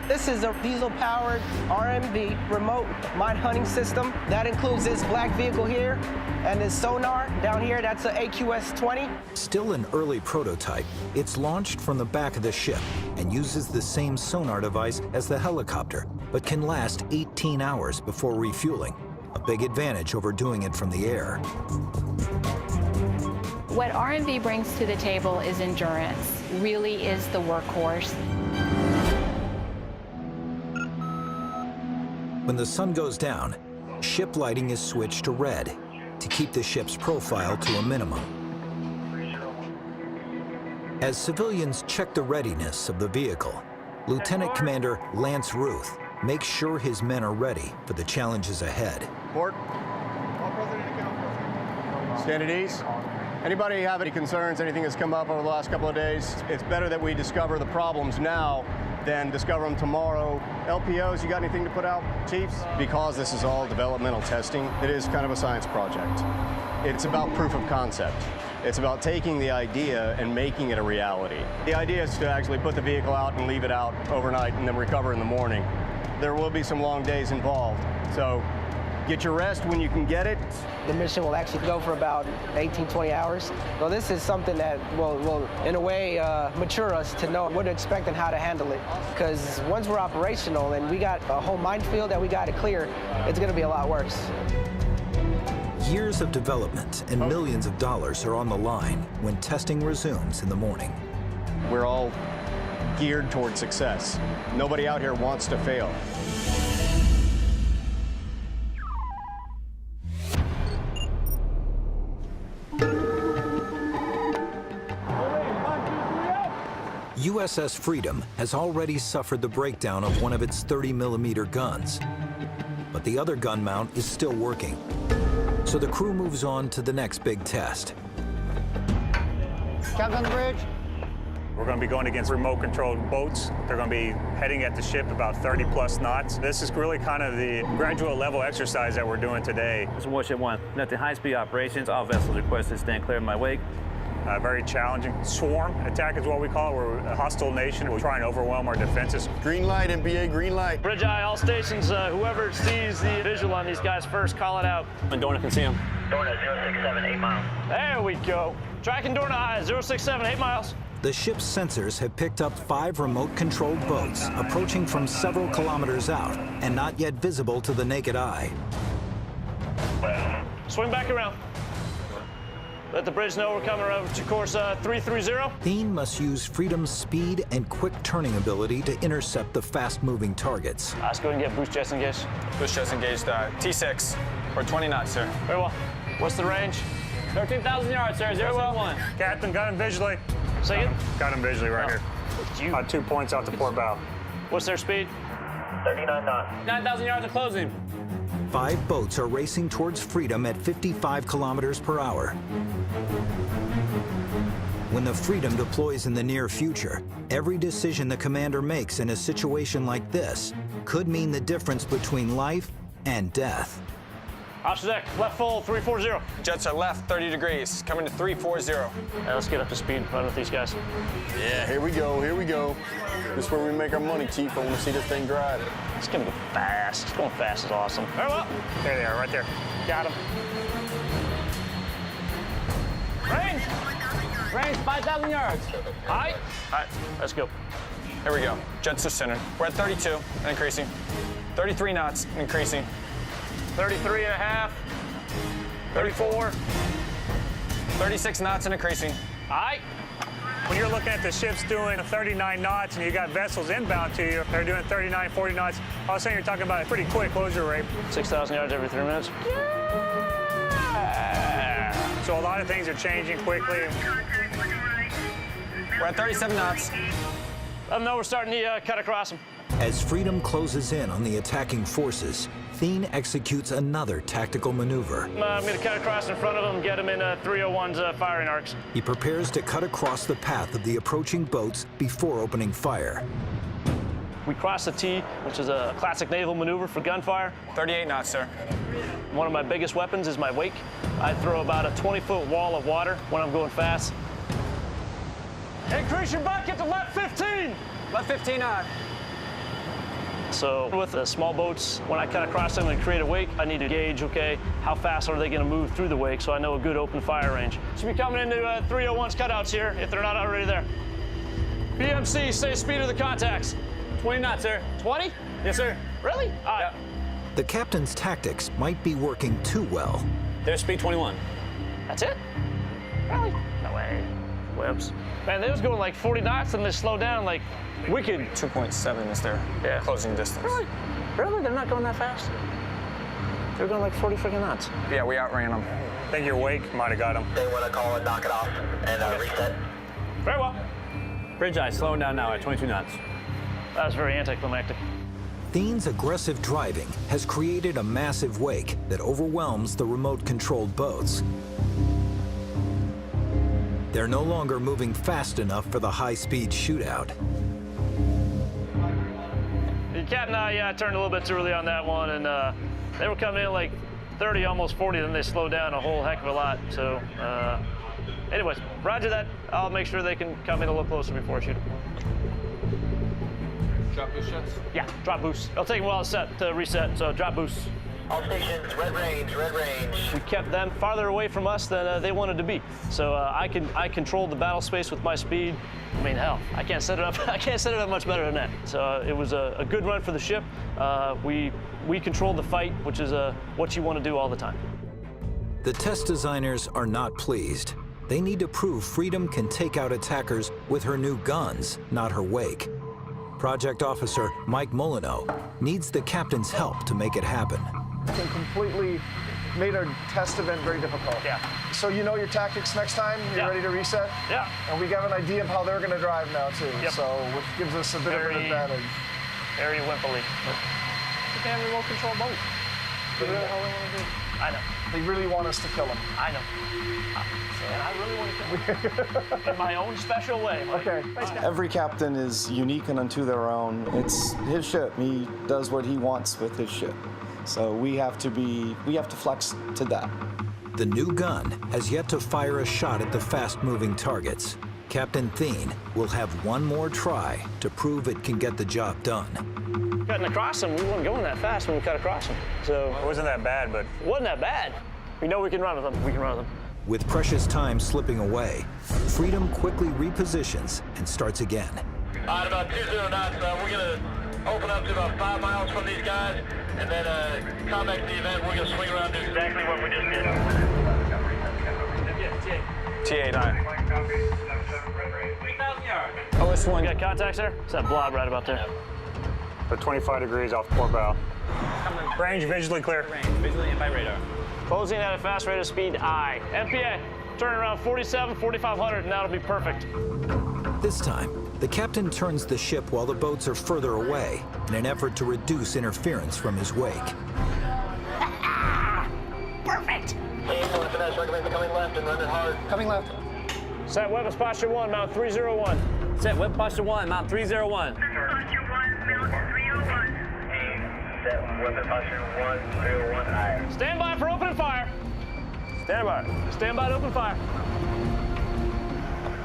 This is a diesel-powered RMV remote mine hunting system. That includes this black vehicle here and this sonar down here. That's an AQS-20. Still an early prototype, it's launched from the back of the ship and uses the same sonar device as the helicopter, but can last 18 hours before refueling. A big advantage over doing it from the air. What RMV brings to the table is endurance, really is the workhorse. When the sun goes down, ship lighting is switched to red to keep the ship's profile to a minimum. As civilians check the readiness of the vehicle, Lieutenant Commander Lance Ruth makes sure his men are ready for the challenges ahead. Port. Stand at ease. Anybody have any concerns, anything that's come up over the last couple of days? It's better that we discover the problems now than discover them tomorrow. LPOs, you got anything to put out, Chiefs? Because this is all developmental testing, it is kind of a science project. It's about proof of concept. It's about taking the idea and making it a reality. The idea is to actually put the vehicle out and leave it out overnight and then recover in the morning. There will be some long days involved, so Get your rest when you can get it. The mission will actually go for about 18, 20 hours. So this is something that will in a way, mature us to know what to expect and how to handle it. Because once we're operational and we got a whole minefield that we got to clear, it's going to be a lot worse. Years of development and millions of dollars are on the line when testing resumes in the morning. We're all geared toward success. Nobody out here wants to fail. USS Freedom has already suffered the breakdown of one of its 30mm guns, but the other gun mount is still working. So the crew moves on to the next big test. Captain on the bridge. We're going to be going against remote-controlled boats. They're going to be heading at the ship about 30-plus knots. This is really kind of the graduate level exercise that we're doing today. This is Warship 1. Nothing high-speed operations. All vessels requested stand clear of my wake. Very challenging. Swarm attack is what we call it. We're a hostile nation. We're trying to overwhelm our defenses. Green light, MBA, green light. Bridge eye, all stations, whoever sees the visual on these guys first, call it out. And Dorna can see them. Dorna 067, 8 miles. There we go. Tracking Dorna eye, 067, 8 miles. The ship's sensors have picked up 5 remote-controlled boats approaching from several kilometers out and not yet visible to the naked eye. Swing back around. Let the bridge know we're coming around to course 330. Thien must use Freedom's speed and quick turning ability to intercept the fast-moving targets. Let's go ahead and get boost jets engaged. Boost jets engaged, T6, or 20 knots, sir. Very well. What's the range? 13,000 yards, sir, 071. Captain, got him visually. Say it. Got him visually right here. About 2 points out to port bow. What's their speed? 39 knots. 9,000 yards of closing. 5 boats are racing towards Freedom at 55 kilometers per hour. When the Freedom deploys in the near future, every decision the commander makes in a situation like this could mean the difference between life and death. Option deck, left full, 340. Jets are left, 30 degrees, coming to 340. Let's get up to speed and run with these guys. Yeah, here we go, here we go. This is where we make our money, Chief. I want to see this thing drive. It's going to go fast. It's going fast is awesome. Very well. There they are, right there. Got him. Range! Range, 5,000 yards. All right, let's go. Here we go. Jets are centered. We're at 32 and increasing. 33 knots and increasing. 33 and a half. 34. 36 knots and increasing. All right. When you're looking at the ships doing 39 knots and you got vessels inbound to you, they're doing 39, 40 knots. All of a sudden you're talking about a pretty quick closure rate. 6,000 yards every 3 minutes. So a lot of things are changing quickly. We're at 37 knots. Let them know we're starting to cut across them. As Freedom closes in on the attacking forces, Thien executes another tactical maneuver. I'm going to cut across in front of them, get them in 301's firing arcs. He prepares to cut across the path of the approaching boats before opening fire. We cross the T, which is a classic naval maneuver for gunfire. 38 knots, sir. One of my biggest weapons is my wake. I throw about a 20-foot wall of water when I'm going fast. Increase your bucket to left 15. Left 15 on. So with the small boats, when I cut across them and create a wake, I need to gauge, okay, how fast are they going to move through the wake so I know a good open fire range. Should be coming into 301's cutouts here if they're not already there. BMC, stay speed of the contacts. 20 knots, sir. 20? Yes, sir. Really? All right. The captain's tactics might be working too well. There's speed 21. That's it? Really? No way. Webs. Man, they was going like 40 knots and they slowed down like wicked. 2.7 is their closing distance. Really? Really? They're not going that fast? They're going like 40 freaking knots. Yeah, we outran them. I think your wake might have got them. They want to call it, knock it off, and reset. Very well. Bridge eye slowing down now at 22 knots. That was very anticlimactic. Thien's aggressive driving has created a massive wake that overwhelms the remote-controlled boats. They're no longer moving fast enough for the high-speed shootout. The captain and I turned a little bit too early on that one, and they were coming in like 30, almost 40, then they slowed down a whole heck of a lot. So, anyways, roger that. I'll make sure they can come in a little closer before I shoot them. Drop boost shots? Yeah, drop boost. It'll take them a while to reset, so drop boost. All stations, red range, red range. We kept them farther away from us than they wanted to be. So I controlled the battle space with my speed. I mean, hell, I can't set it up. I can't set it up much better than that. So it was a good run for the ship. We controlled the fight, which is what you want to do all the time. The test designers are not pleased. They need to prove Freedom can take out attackers with her new guns, not her wake. Project Officer Mike Molyneux needs the captain's help to make it happen. And completely made our test event very difficult. Yeah. So you know your tactics next time? You're ready to reset? Yeah. And we got an idea of how they're going to drive now, too. Yep. So, which gives us a bit of an advantage. Very wimpily. You can have a remote control boat. That's really all they want to do. I know. They really want us to kill them. I know. And I really want to kill them. In my own special way. Okay. Every captain is unique and unto their own. It's his ship. He does what he wants with his ship. So we have to flex to that. The new gun has yet to fire a shot at the fast-moving targets. Captain Thien will have one more try to prove it can get the job done. Cutting across them, we weren't going that fast when we cut across them. So it wasn't that bad, but it wasn't that bad. We know we can run with them. We can run with them. With precious time slipping away, Freedom quickly repositions and starts again. All right, about 20 knots, we're going to open up to about 5 miles from these guys, and then come back to the event. We're going to swing around and do exactly what we just did. TA9. 3,000 yards. OS1. You got contacts there? It's that blob right about there. the 25 degrees off port bow. Range visually clear. Range visually and by radar. Closing at a fast rate of speed I. MPA, turn around 47, 4,500, and that'll be perfect. This time, the captain turns the ship while the boats are further away in an effort to reduce interference from his wake. Perfect! Finesse recommends coming left and running hard. Coming left. Set weapons posture 1, mount 301. Set weapon posture 1, mount 301. Set weapon posture 101 I. Stand by for open fire. Stand by. Stand by to open fire.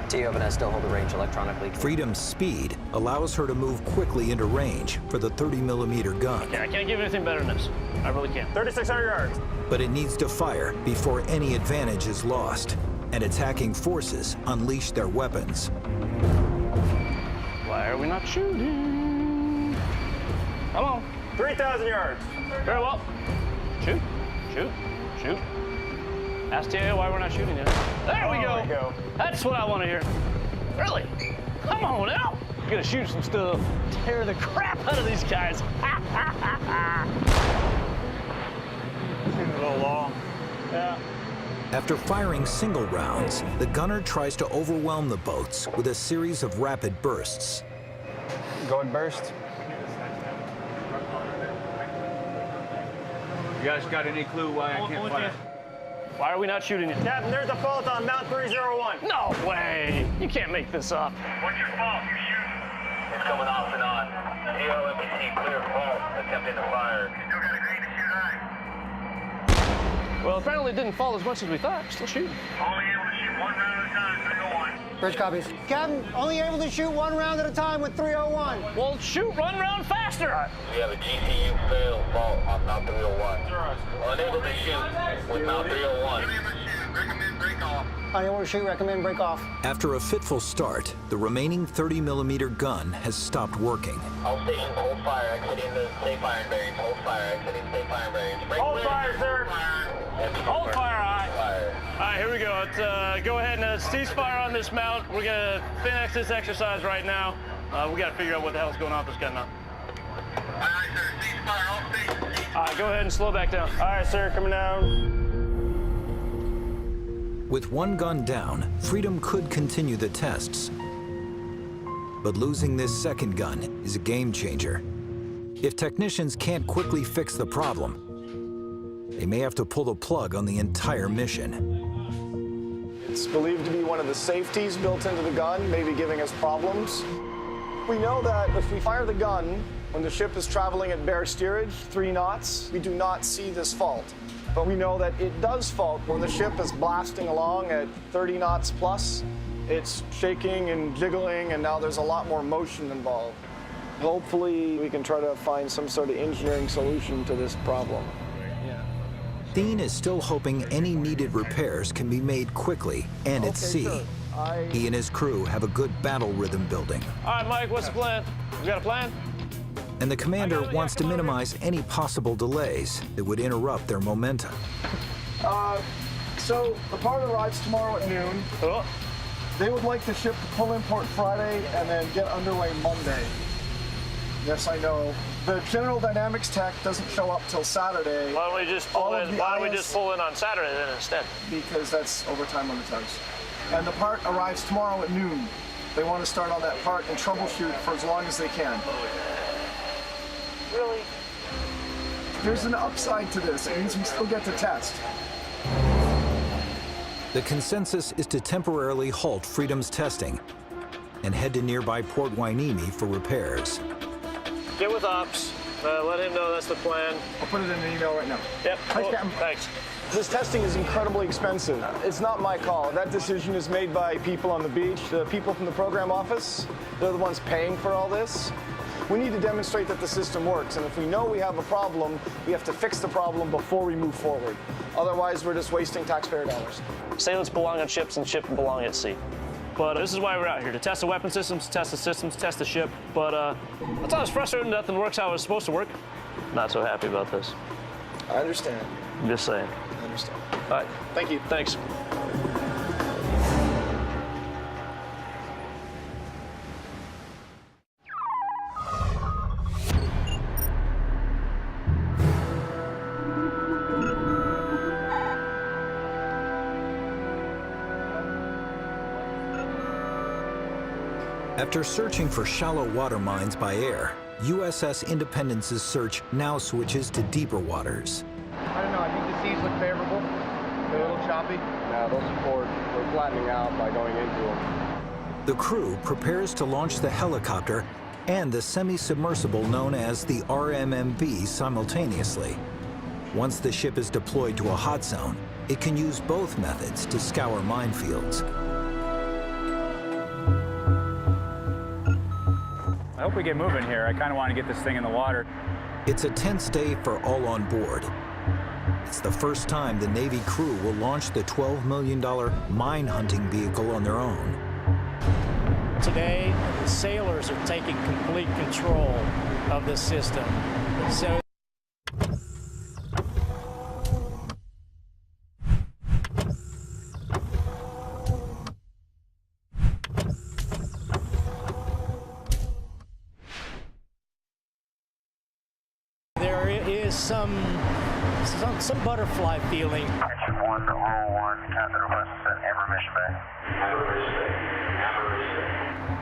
T-Oven has still hold the range electronically. Freedom's speed allows her to move quickly into range for the 30mm gun. Yeah, I can't give you anything better than this. I really can't. 3,600 yards. But it needs to fire before any advantage is lost, and attacking forces unleash their weapons. Why are we not shooting? Come on. 3,000 yards. Very well. Shoot, shoot, shoot. Ask TA why we're not shooting yet. There we go. That's what I want to hear. Really? Come on now. We're gonna shoot some stuff. Tear the crap out of these guys. A little long. Yeah. After firing single rounds, the gunner tries to overwhelm the boats with a series of rapid bursts. Go and burst. You guys got any clue why I can't fire? Why are we not shooting it? Captain, there's a fault on Mount 301. No way! You can't make this up. What's your fault? You shoot. It's coming off and on. AOMPT, clear fault. Attempting to fire. Still got a green to shoot high. Well, apparently it didn't fall as much as we thought. Still shooting. Only able to shoot one round at a time, 301. Bridge copies. Captain, only able to shoot one round at a time with 301. Well, shoot one round faster. We have a GCU fail fault on Mount 301. Unable to shoot with Mount 301. Recommend break off. Unable to shoot, recommend break off. After a fitful start, the remaining 30mm gun has stopped working. All stations, hold fire, exiting the safe firing bearings. Hold fire, exiting safe firing bearings. Hold fire, sir. Hold fire, aye. All right, here we go. Let's go ahead and cease fire on this mount. We're gonna finish this exercise right now. We gotta figure out what the hell's going on with this gun now. All right, sir, cease fire, all stations. All right, go ahead and slow back down. All right, sir, coming down. With one gun down, Freedom could continue the tests. But losing this second gun is a game changer. If technicians can't quickly fix the problem, they may have to pull the plug on the entire mission. It's believed to be one of the safeties built into the gun, maybe giving us problems. We know that if we fire the gun when the ship is traveling at bare steerage, 3 knots, we do not see this fault. But we know that it does fault when the ship is blasting along at 30 knots plus. It's shaking and jiggling, and now there's a lot more motion involved. Hopefully, we can try to find some sort of engineering solution to this problem. Thien is still hoping any needed repairs can be made quickly and at sea. Sure. He and his crew have a good battle rhythm building. All right, Mike, what's the plan? You got a plan? And the commander wants to minimize any possible delays that would interrupt their momentum. So the part arrives tomorrow at noon. Oh. They would like the ship to pull in port Friday and then get underway Monday. Yes, I know. The General Dynamics tech doesn't show up till Saturday. Why don't we just pull in? Why don't we just pull in on Saturday then instead? Because that's overtime on the tugs. And the part arrives tomorrow at noon. They want to start on that part and troubleshoot for as long as they can. Really? There's an upside to this. It means we still get to test. The consensus is to temporarily halt Freedom's testing and head to nearby Port Hueneme for repairs. Get with Ops. Let him know that's the plan. I'll put it in an email right now. Yep. Cool. Thanks. This testing is incredibly expensive. It's not my call. That decision is made by people on the beach, the people from the program office. They're the ones paying for all this. We need to demonstrate that the system works, and if we know we have a problem, we have to fix the problem before we move forward. Otherwise, we're just wasting taxpayer dollars. Sailors belong on ships and ships belong at sea. But this is why we're out here, to test the weapon systems, test the ship. But it's always frustrating that nothing works how it's supposed to work. Not so happy about this. I understand. I'm just saying. I understand. All right. Thank you. Thanks. After searching for shallow water mines by air, USS Independence's search now switches to deeper waters. I don't know, I think the seas look favorable. They're a little choppy. Yeah, those are forward. We're flattening out by going into them. The crew prepares to launch the helicopter and the semi-submersible known as the RMMB simultaneously. Once the ship is deployed to a hot zone, it can use both methods to scour minefields. I hope we get moving here. I kind of want to get this thing in the water. It's a tense day for all on board. It's the first time the Navy crew will launch the $12 million mine hunting vehicle on their own. Today, the sailors are taking complete control of the system. So there is some butterfly feeling. Action 1, roll 1, Captain request at Amber Mission Bay.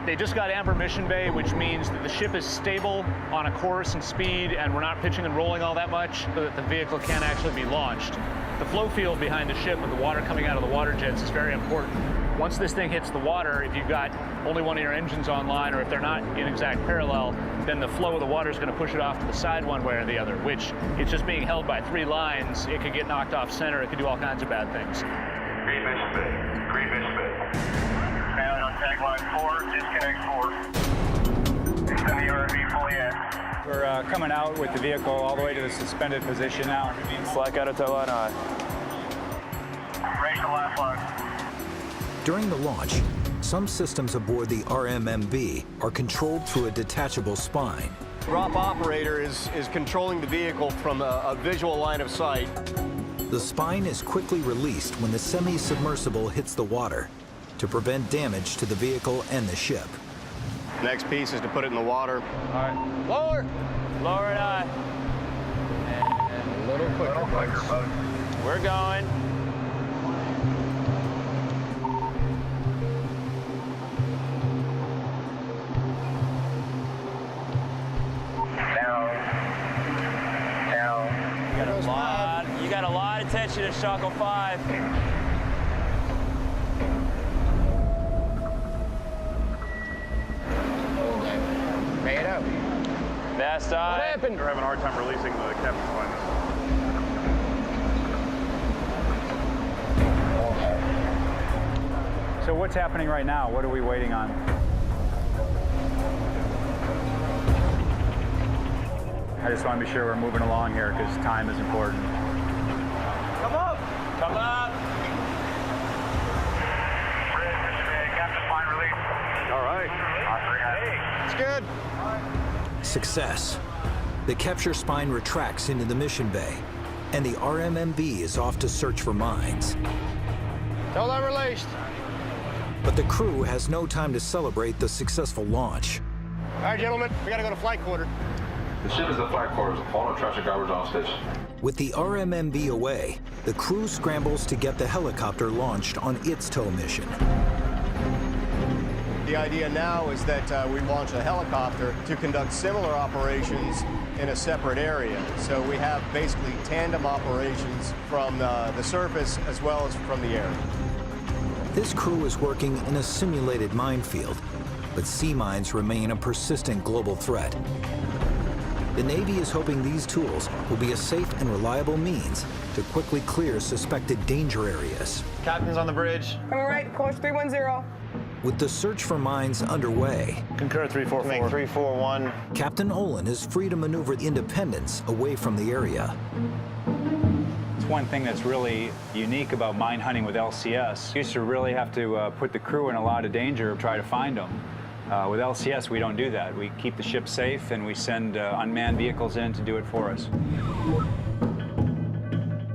They just got Amber Mission Bay, which means that the ship is stable on a course and speed, and we're not pitching and rolling all that much, so that the vehicle can actually be launched. The flow field behind the ship with the water coming out of the water jets is very important. Once this thing hits the water, if you've got only one of your engines online, or if they're not in exact parallel, then the flow of the water is going to push it off to the side one way or the other, which it's just being held by 3 lines. It could get knocked off center. It could do all kinds of bad things. Green Mission Bay. Green Mission Bay. Sailing on tagline 4, disconnect 4. Extend the RV fully in. We're coming out with the vehicle all the way to the suspended position now. Slack out of tow line high. Raise the last line. During the launch, some systems aboard the RMMB are controlled through a detachable spine. Drop operator is controlling the vehicle from a visual line of sight. The spine is quickly released when the semi-submersible hits the water to prevent damage to the vehicle and the ship. Next piece is to put it in the water. All right. Lower. Lower it high. And a little quicker, folks. We're going. You got a lot of tension in Shackle 5. Pay it up. Fast eye. What happened? They're having a hard time releasing the captain's line. So what's happening right now? What are we waiting on? I just want to be sure we're moving along here because time is important. Come up. Come up. Captain Spine release. All right. It's good. Success. The capture spine retracts into the mission bay, and the RMMV is off to search for mines. Tell them released. But the crew has no time to celebrate the successful launch. All right, gentlemen, we got to go to flight quarter. The ship is at flight quarters. All our traffic drivers on station. With the RMMV away, the crew scrambles to get the helicopter launched on its tow mission. The idea now is that we launch a helicopter to conduct similar operations in a separate area. So we have basically tandem operations from the surface as well as from the air. This crew is working in a simulated minefield, but sea mines remain a persistent global threat. The Navy is hoping these tools will be a safe and reliable means to quickly clear suspected danger areas. Captain's on the bridge. Coming right, course 310. With the search for mines underway, Concur 344. Make 341. Captain Olin is free to maneuver Independence away from the area. It's one thing that's really unique about mine hunting with LCS. You used to really have to put the crew in a lot of danger to try to find them. With LCS, we don't do that. We keep the ship safe, and we send unmanned vehicles in to do it for us.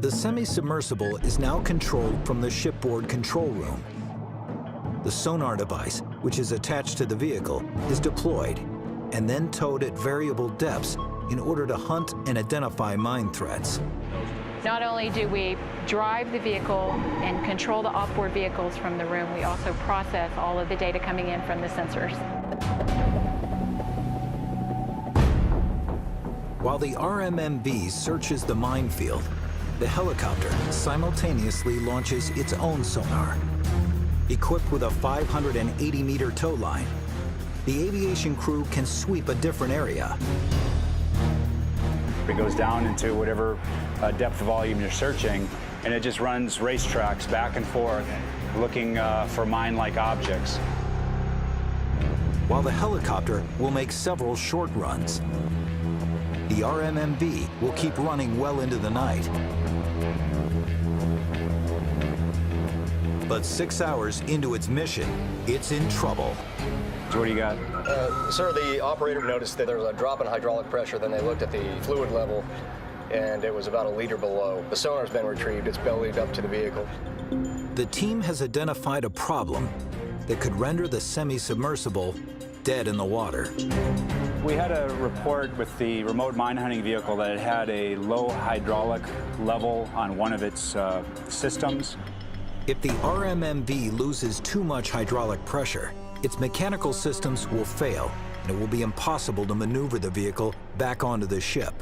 The semi-submersible is now controlled from the shipboard control room. The sonar device, which is attached to the vehicle, is deployed and then towed at variable depths in order to hunt and identify mine threats. Not only do we drive the vehicle and control the off-board vehicles from the room, we also process all of the data coming in from the sensors. While the RMMV searches the minefield, the helicopter simultaneously launches its own sonar. Equipped with a 580-meter tow line, the aviation crew can sweep a different area. It goes down into whatever depth of volume you're searching, and it just runs racetracks back and forth, looking for mine-like objects. While the helicopter will make several short runs, the RMMV will keep running well into the night. But 6 hours into its mission, it's in trouble. So what do you got? Sir, the operator noticed that there was a drop in hydraulic pressure. Then they looked at the fluid level, and it was about 1 liter below. The sonar's been retrieved. It's bellied up to the vehicle. The team has identified a problem that could render the semi-submersible dead in the water. We had a report with the remote mine hunting vehicle that it had a low hydraulic level on one of its systems. If the RMMV loses too much hydraulic pressure, its mechanical systems will fail, and it will be impossible to maneuver the vehicle back onto the ship.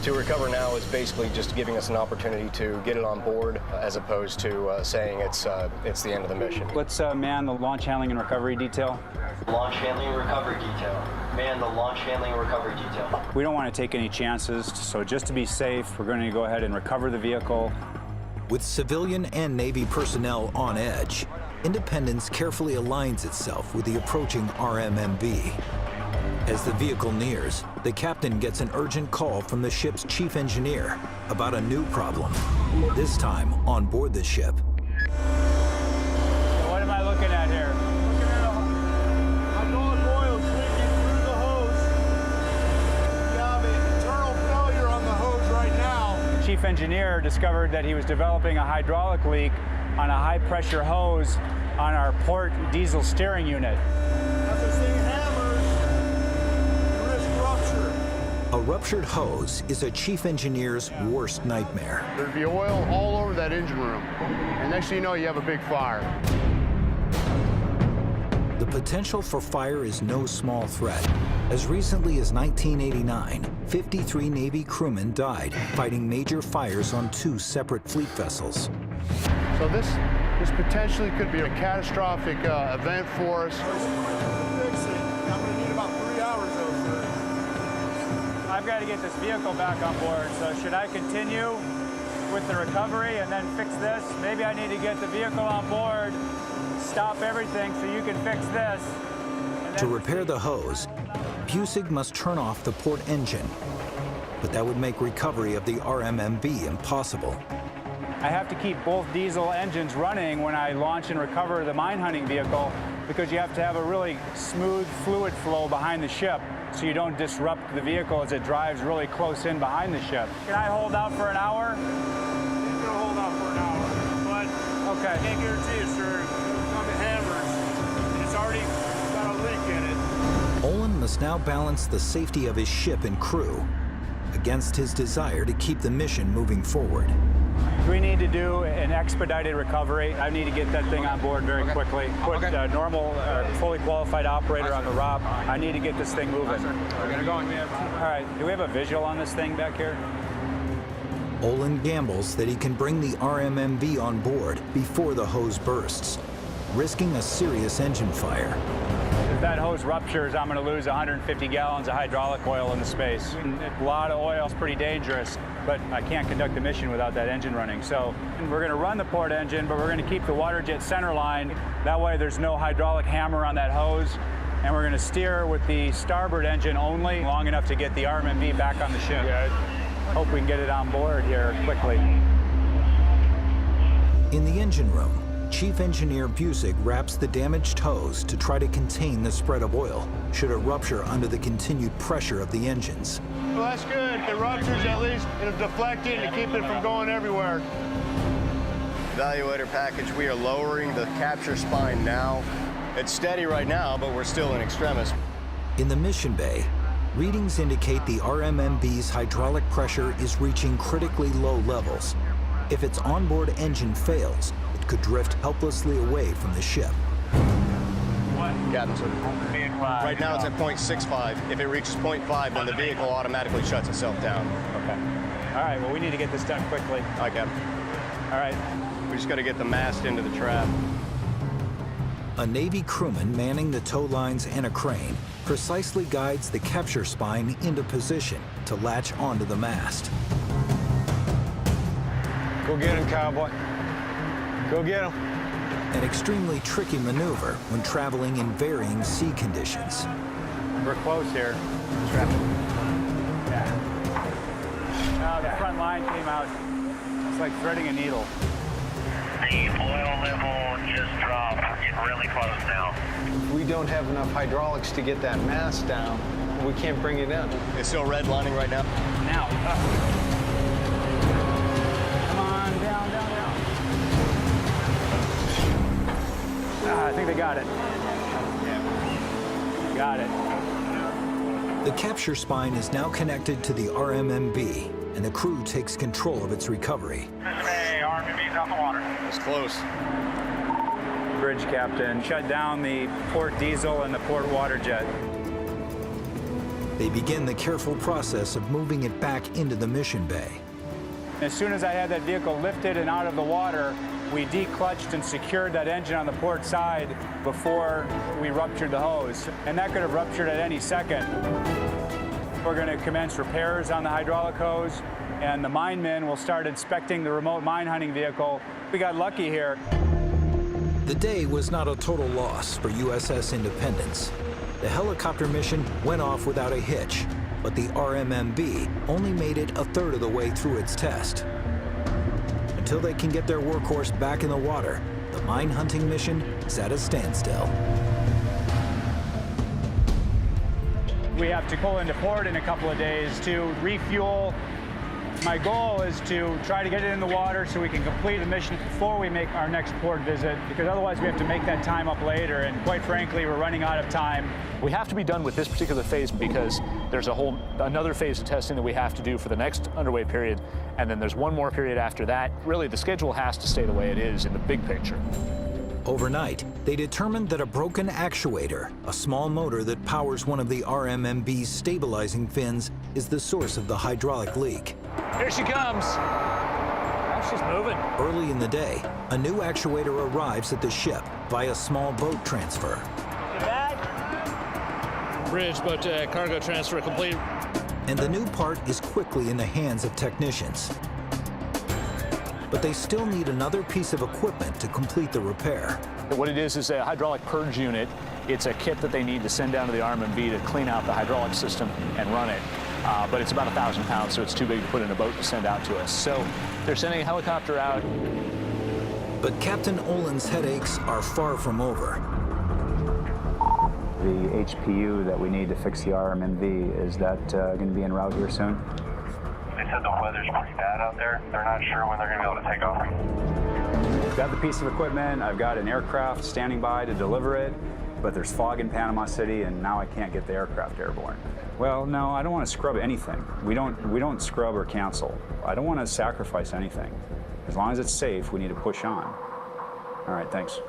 To recover now is basically just giving us an opportunity to get it on board, as opposed to saying it's the end of the mission. Let's man the launch handling and recovery detail. Launch handling and recovery detail. Man the launch handling and recovery detail. We don't want to take any chances, so just to be safe, we're going to go ahead and recover the vehicle. With civilian and Navy personnel on edge, Independence carefully aligns itself with the approaching RMMV. As the vehicle nears, the captain gets an urgent call from the ship's chief engineer about a new problem, this time on board the ship. What am I looking at here? Looking at hydraulic oil leaking through the hose. We have an internal failure on the hose right now. The chief engineer discovered that he was developing a hydraulic leak on a high-pressure hose on our port diesel steering unit. As this thing hammers, you risk rupture. A ruptured hose is a chief engineer's worst nightmare. There'd be oil all over that engine room, and next thing you know, you have a big fire. The potential for fire is no small threat. As recently as 1989, 53 Navy crewmen died fighting major fires on 2 separate fleet vessels. So this potentially could be a catastrophic event for us. Fix it. I'm going to need about 3 hours though, sir. I've got to get this vehicle back on board, so should I continue with the recovery and then fix this? Maybe I need to get the vehicle on board, stop everything so you can fix this. To repair the hose, Bussig must turn off the port engine, but that would make recovery of the RMMV impossible. I have to keep both diesel engines running when I launch and recover the mine hunting vehicle, because you have to have a really smooth fluid flow behind the ship so you don't disrupt the vehicle as it drives really close in behind the ship. Can I hold out for an hour? It's gonna hold out for an hour, but okay. I can't guarantee it, sir. It's on the hammers, and it's already got a leak in it. Olin must now balance the safety of his ship and crew against his desire to keep the mission moving forward. We need to do an expedited recovery. I need to get that thing on board very quickly. Put a normal, fully qualified operator on the ROP. I need to get this thing moving. We're gonna go. All right, do we have a visual on this thing back here? Olin gambles that he can bring the RMMV on board before the hose bursts, risking a serious engine fire. If that hose ruptures, I'm going to lose 150 gallons of hydraulic oil in the space. A lot of oil is pretty dangerous, but I can't conduct the mission without that engine running. So we're going to run the port engine, but we're going to keep the water jet center line. That way there's no hydraulic hammer on that hose. And we're going to steer with the starboard engine only, long enough to get the RMMV back on the ship. Hope we can get it on board here quickly. In the engine room, Chief Engineer Busick wraps the damaged hose to try to contain the spread of oil should it rupture under the continued pressure of the engines. Well, that's good. If it ruptures, at least it'll deflect it to keep it from going everywhere. Evaluator package, we are lowering the capture spine now. It's steady right now, but we're still in extremis. In the mission bay, readings indicate the RMMV's hydraulic pressure is reaching critically low levels. If its onboard engine fails, could drift helplessly away from the ship. Captain, sir. Right now it's at 0.65. If it reaches 0.5, then the vehicle automatically shuts itself down. Okay. All right, well, we need to get this done quickly. All right, Captain. All right. We just got to get the mast into the trap. A Navy crewman manning the tow lines and a crane precisely guides the capture spine into position to latch onto the mast. Go get him, cowboy. Go get him. An extremely tricky maneuver when traveling in varying sea conditions. We're close here. Yeah. The front line came out. It's like threading a needle. The oil level just dropped. We're getting really close now. We don't have enough hydraulics to get that mast down. We can't bring it in. It's still redlining right now. Now. Come on, down, down, down. I think they got it. Yeah. Got it. The capture spine is now connected to the RMMV, and the crew takes control of its recovery. Hey, RMMV's out the water. It's close. Bridge captain, shut down the port diesel and the port water jet. They begin the careful process of moving it back into the mission bay. As soon as I had that vehicle lifted and out of the water, we declutched and secured that engine on the port side before we ruptured the hose. And that could have ruptured at any second. We're going to commence repairs on the hydraulic hose, and the mine men will start inspecting the remote mine hunting vehicle. We got lucky here. The day was not a total loss for USS Independence. The helicopter mission went off without a hitch, but the RMMV only made it a third of the way through its test. Until they can get their workhorse back in the water, the mine hunting mission is at a standstill. We have to pull into port in a couple of days to refuel. My goal is to try to get it in the water so we can complete the mission before we make our next port visit, because otherwise we have to make that time up later, and quite frankly, we're running out of time. We have to be done with this particular phase because there's another phase of testing that we have to do for the next underway period, and then there's one more period after that. Really, the schedule has to stay the way it is in the big picture. Overnight, they determined that a broken actuator, a small motor that powers one of the RMMV's stabilizing fins, is the source of the hydraulic leak. Here she comes. Oh, she's moving. Early in the day, a new actuator arrives at the ship via small boat transfer. Bridge, but cargo transfer complete. And the new part is quickly in the hands of technicians. But they still need another piece of equipment to complete the repair. What it is a hydraulic purge unit. It's a kit that they need to send down to the RMMV to clean out the hydraulic system and run it. but it's about 1,000 pounds, so it's too big to put in a boat to send out to us. So they're sending a helicopter out. But Captain Olin's headaches are far from over. The HPU that we need to fix the RMMV, is that going to be en route here soon? They said the weather's pretty bad out there. They're not sure when they're going to be able to take off. I've got the piece of equipment, I've got an aircraft standing by to deliver it, but there's fog in Panama City, and now I can't get the aircraft airborne. Well, no, I don't want to scrub anything. We don't scrub or cancel. I don't want to sacrifice anything. As long as it's safe, we need to push on. All right, thanks.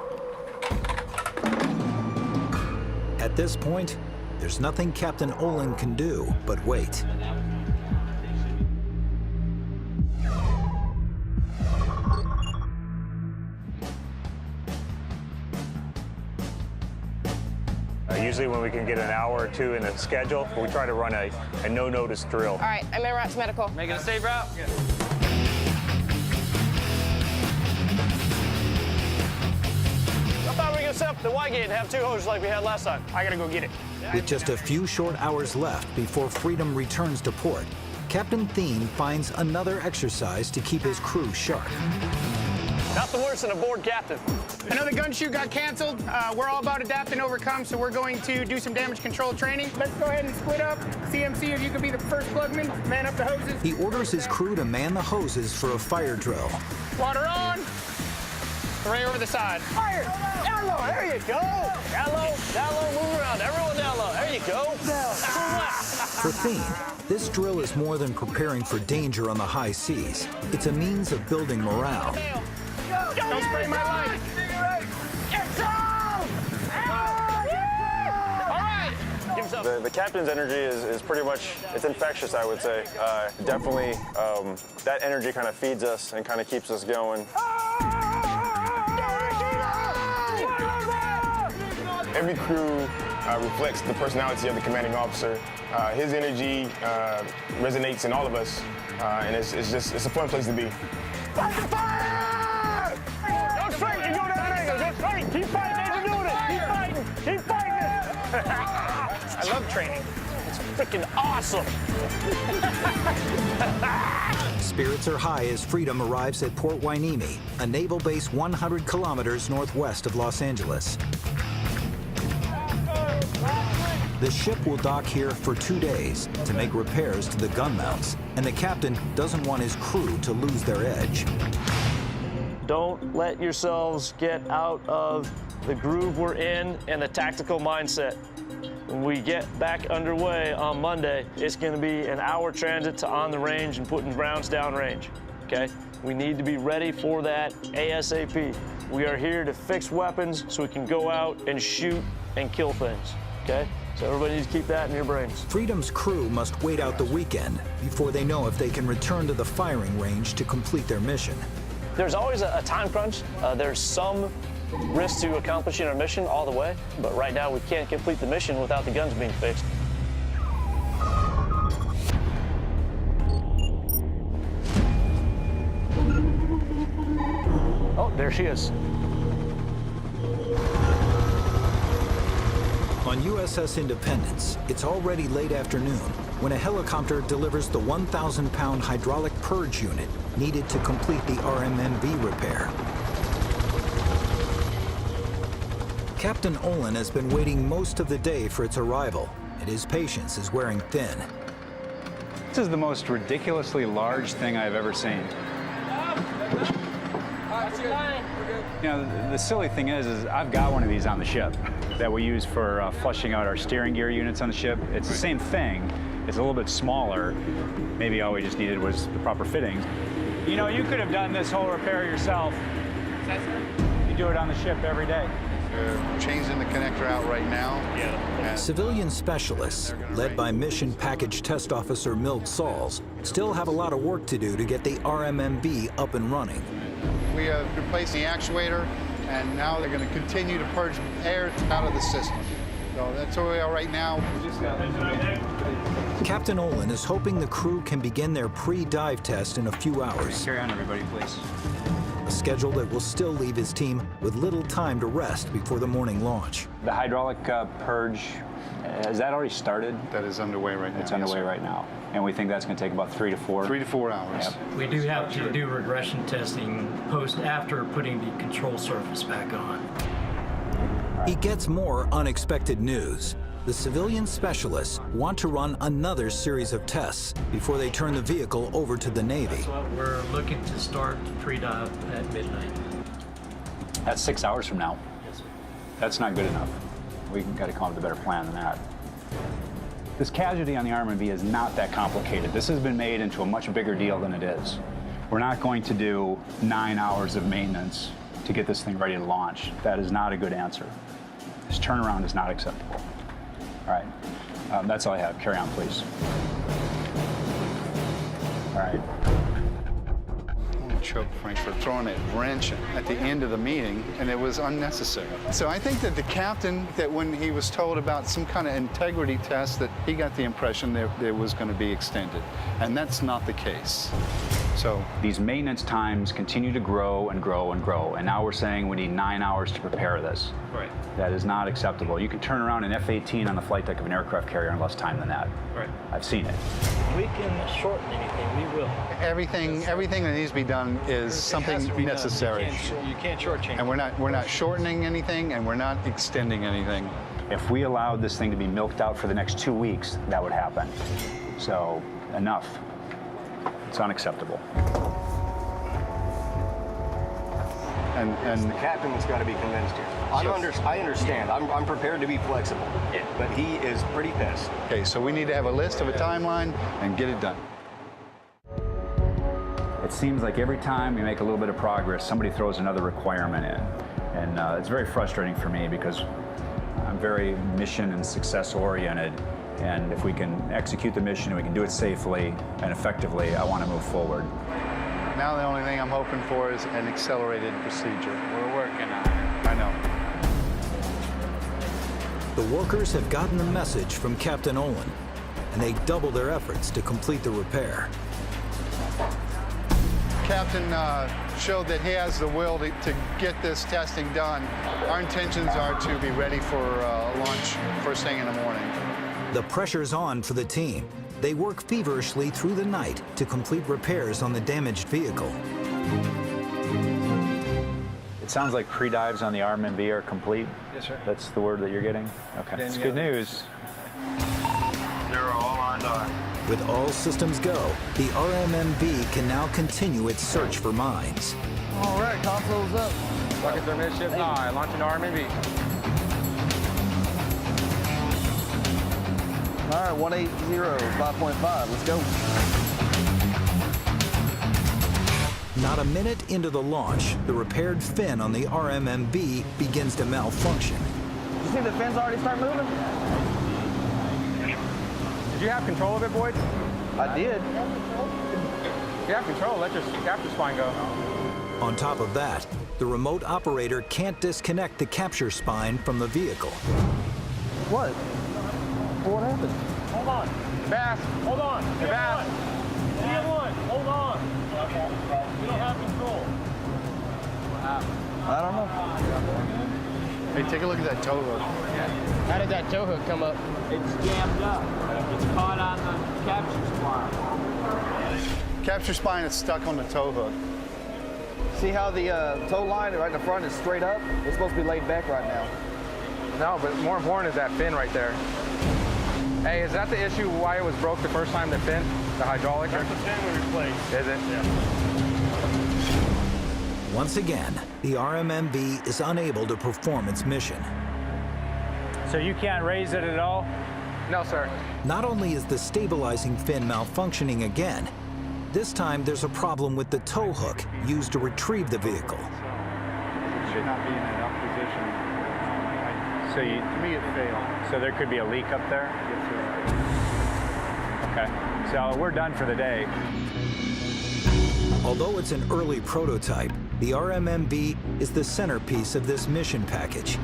At this point, there's nothing Captain Olin can do but wait. Usually when we can get an hour or two in the schedule, we try to run a no-notice drill. All right, I'm en route to medical. Making a safe route? Yeah. I thought we were going to set up the Y-gate and have 2 hoses like we had last time. I got to go get it. With just a few short hours left before Freedom returns to port, Captain Thien finds another exercise to keep his crew sharp. Nothing worse than a bored captain. I know the gun shoot got canceled. We're all about adapt and overcome, so we're going to do some damage control training. Let's go ahead and split up. CMC, if you could be the first plugman, man up the hoses. He orders his crew to man the hoses for a fire drill. Water on. Right over the side. Fire! Down low, there you go. Down low, move around. Everyone down low. There you go. For Thien, this drill is more than preparing for danger on the high seas. It's a means of building morale. Don't spray my light. The captain's energy is pretty much, it's infectious, I would say. Definitely, that energy kind of feeds us and kind of keeps us going. Every crew reflects the personality of the commanding officer. His energy resonates in all of us, and it's a fun place to be. Fight the fire! Don't straight and go down an angle. Just fight. Keep fighting as you're doing it. Keep fighting. Keep fighting. I love training. It's freaking awesome. Spirits are high as Freedom arrives at Port Hueneme, a naval base 100 kilometers northwest of Los Angeles. The ship will dock here for 2 days to make repairs to the gun mounts, and the captain doesn't want his crew to lose their edge. Don't let yourselves get out of the groove we're in and the tactical mindset. When we get back underway on Monday, it's going to be an hour transit to on the range and putting rounds down range, okay? We need to be ready for that ASAP. We are here to fix weapons so we can go out and shoot and kill things, okay? So everybody needs to keep that in your brains. Freedom's crew must wait out the weekend before they know if they can return to the firing range to complete their mission. There's always a time crunch. There's some risk to accomplishing our mission all the way, but right now we can't complete the mission without the guns being fixed. Oh, there she is. On USS Independence, it's already late afternoon when a helicopter delivers the 1,000-pound hydraulic purge unit needed to complete the RMMV repair. Captain Olin has been waiting most of the day for its arrival, and his patience is wearing thin. This is the most ridiculously large thing I've ever seen. You know, the silly thing is I've got one of these on the ship that we use for flushing out our steering gear units on the ship. It's the same thing. It's a little bit smaller. Maybe all we just needed was the proper fittings. You know, you could have done this whole repair yourself. You do it on the ship every day. They're changing the connector out right now. Civilian specialists, led by Mission Package Test Officer Milt Sauls, still have a lot of work to do to get the RMMV up and running. We have replaced the actuator, and now they're going to continue to purge air out of the system. So that's where we are right now. Captain Olin is hoping the crew can begin their pre-dive test in a few hours. Carry on, everybody, please. A schedule that will still leave his team with little time to rest before the morning launch. The hydraulic purge, has that already started? That is underway right now. It's underway right now. and we think that's going to take about 3 to 4. 3 to 4 hours. Yep. We do have to do regression testing after putting the control surface back on. He gets more unexpected news. The civilian specialists want to run another series of tests before they turn the vehicle over to the Navy. So we're looking to start pre-dive at midnight. That's 6 hours from now. Yes, sir. That's not good enough. We've got to come up with a better plan than that. This casualty on the RMMV is not that complicated. This has been made into a much bigger deal than it is. We're not going to do 9 hours of maintenance to get this thing ready to launch. That is not a good answer. This turnaround is not acceptable. All right, that's all I have. Carry on, please. All right. Choke Frank for throwing a wrench at the end of the meeting, and it was unnecessary. So I think that the captain, that when he was told about some kind of integrity test, that he got the impression that it was going to be extended, and that's not the case. So these maintenance times continue to grow and grow and grow, and now we're saying we need 9 hours to prepare this. Right. That is not acceptable. You can turn around an F-18 on the flight deck of an aircraft carrier in less time than that. Right. I've seen it. We can shorten anything, we will. everything that needs to be done is something necessary. You can't shortchange. And we're not shortening anything, and we're not extending anything. If we allowed this thing to be milked out for the next 2 weeks, that would happen. So, enough. It's unacceptable. And the captain's got to be convinced here. I understand. I'm prepared to be flexible, but he is pretty pissed. Okay, so we need to have a list of a timeline and get it done. It seems like every time we make a little bit of progress, somebody throws another requirement in. And it's very frustrating for me because I'm very mission and success oriented. And if we can execute the mission and we can do it safely and effectively, I want to move forward. Now the only thing I'm hoping for is an accelerated procedure. We're working on it. I know. The workers have gotten the message from Captain Olin, and they double their efforts to complete the repair. Captain showed that he has the will to get this testing done. Our intentions are to be ready for launch first thing in the morning. The pressure's on for the team. They work feverishly through the night to complete repairs on the damaged vehicle. It sounds like pre-dives on the RMMV are complete. Yes, sir. That's the word that you're getting? Okay, that's good news. 0, all on dark. With all systems go, the RMMV can now continue its search for mines. All right, console's up. Rockets are midship high, launching RMMV. All right, 180, 5.5, let's go. Not a minute into the launch, the repaired fin on the RMMV begins to malfunction. Did you see the fins already start moving? Did you have control of it, Boyd? I did. If you have control, let your capture spine go. On top of that, the remote operator can't disconnect the capture spine from the vehicle. What? What happened? Hold on. Bass, hold on. Hey, Bass. DM1, hold on. We don't have control. I don't know. Hey, take a look at that tow hook. How did that tow hook come up? It's jammed up. It's caught on the capture spine. Capture spine is stuck on the tow hook. See how the tow line right in the front is straight up? It's supposed to be laid back right now. No, but more important is that fin right there. Hey, is that the issue why it was broke the first time, the fin? The hydraulic? That's the fin we replaced. Is it? Yeah. Once again, the RMMV is unable to perform its mission. So you can't raise it at all? No, sir. Not only is the stabilizing fin malfunctioning again, this time there's a problem with the tow hook used to retrieve the vehicle. It should not be in enough position. So To me, it failed. So there could be a leak up there? Okay, so we're done for the day. Although it's an early prototype, the RMMV is the centerpiece of this mission package.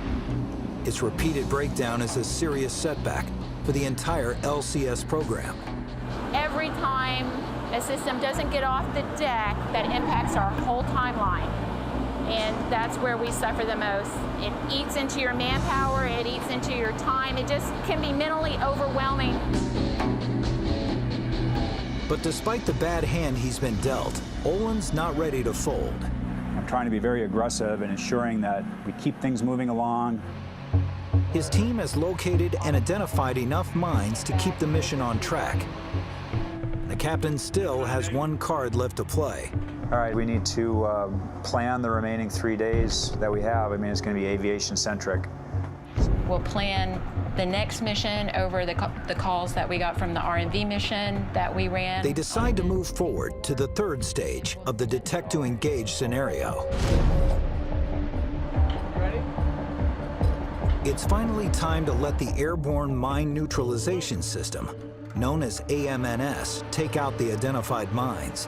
Its repeated breakdown is a serious setback for the entire LCS program. Every time a system doesn't get off the deck, that impacts our whole timeline. And that's where we suffer the most. It eats into your manpower, it eats into your time. It just can be mentally overwhelming. But despite the bad hand he's been dealt, Olin's not ready to fold. I'm trying to be very aggressive and ensuring that we keep things moving along. His team has located and identified enough mines to keep the mission on track. The captain still has one card left to play. All right, we need to plan the remaining 3 days that we have. I mean, it's going to be aviation-centric. We'll plan the next mission over the calls that we got from the RMV mission that we ran. They decide to move forward to the third stage of the detect to engage scenario. Ready? It's finally time to let the Airborne Mine Neutralization System, known as AMNS, take out the identified mines.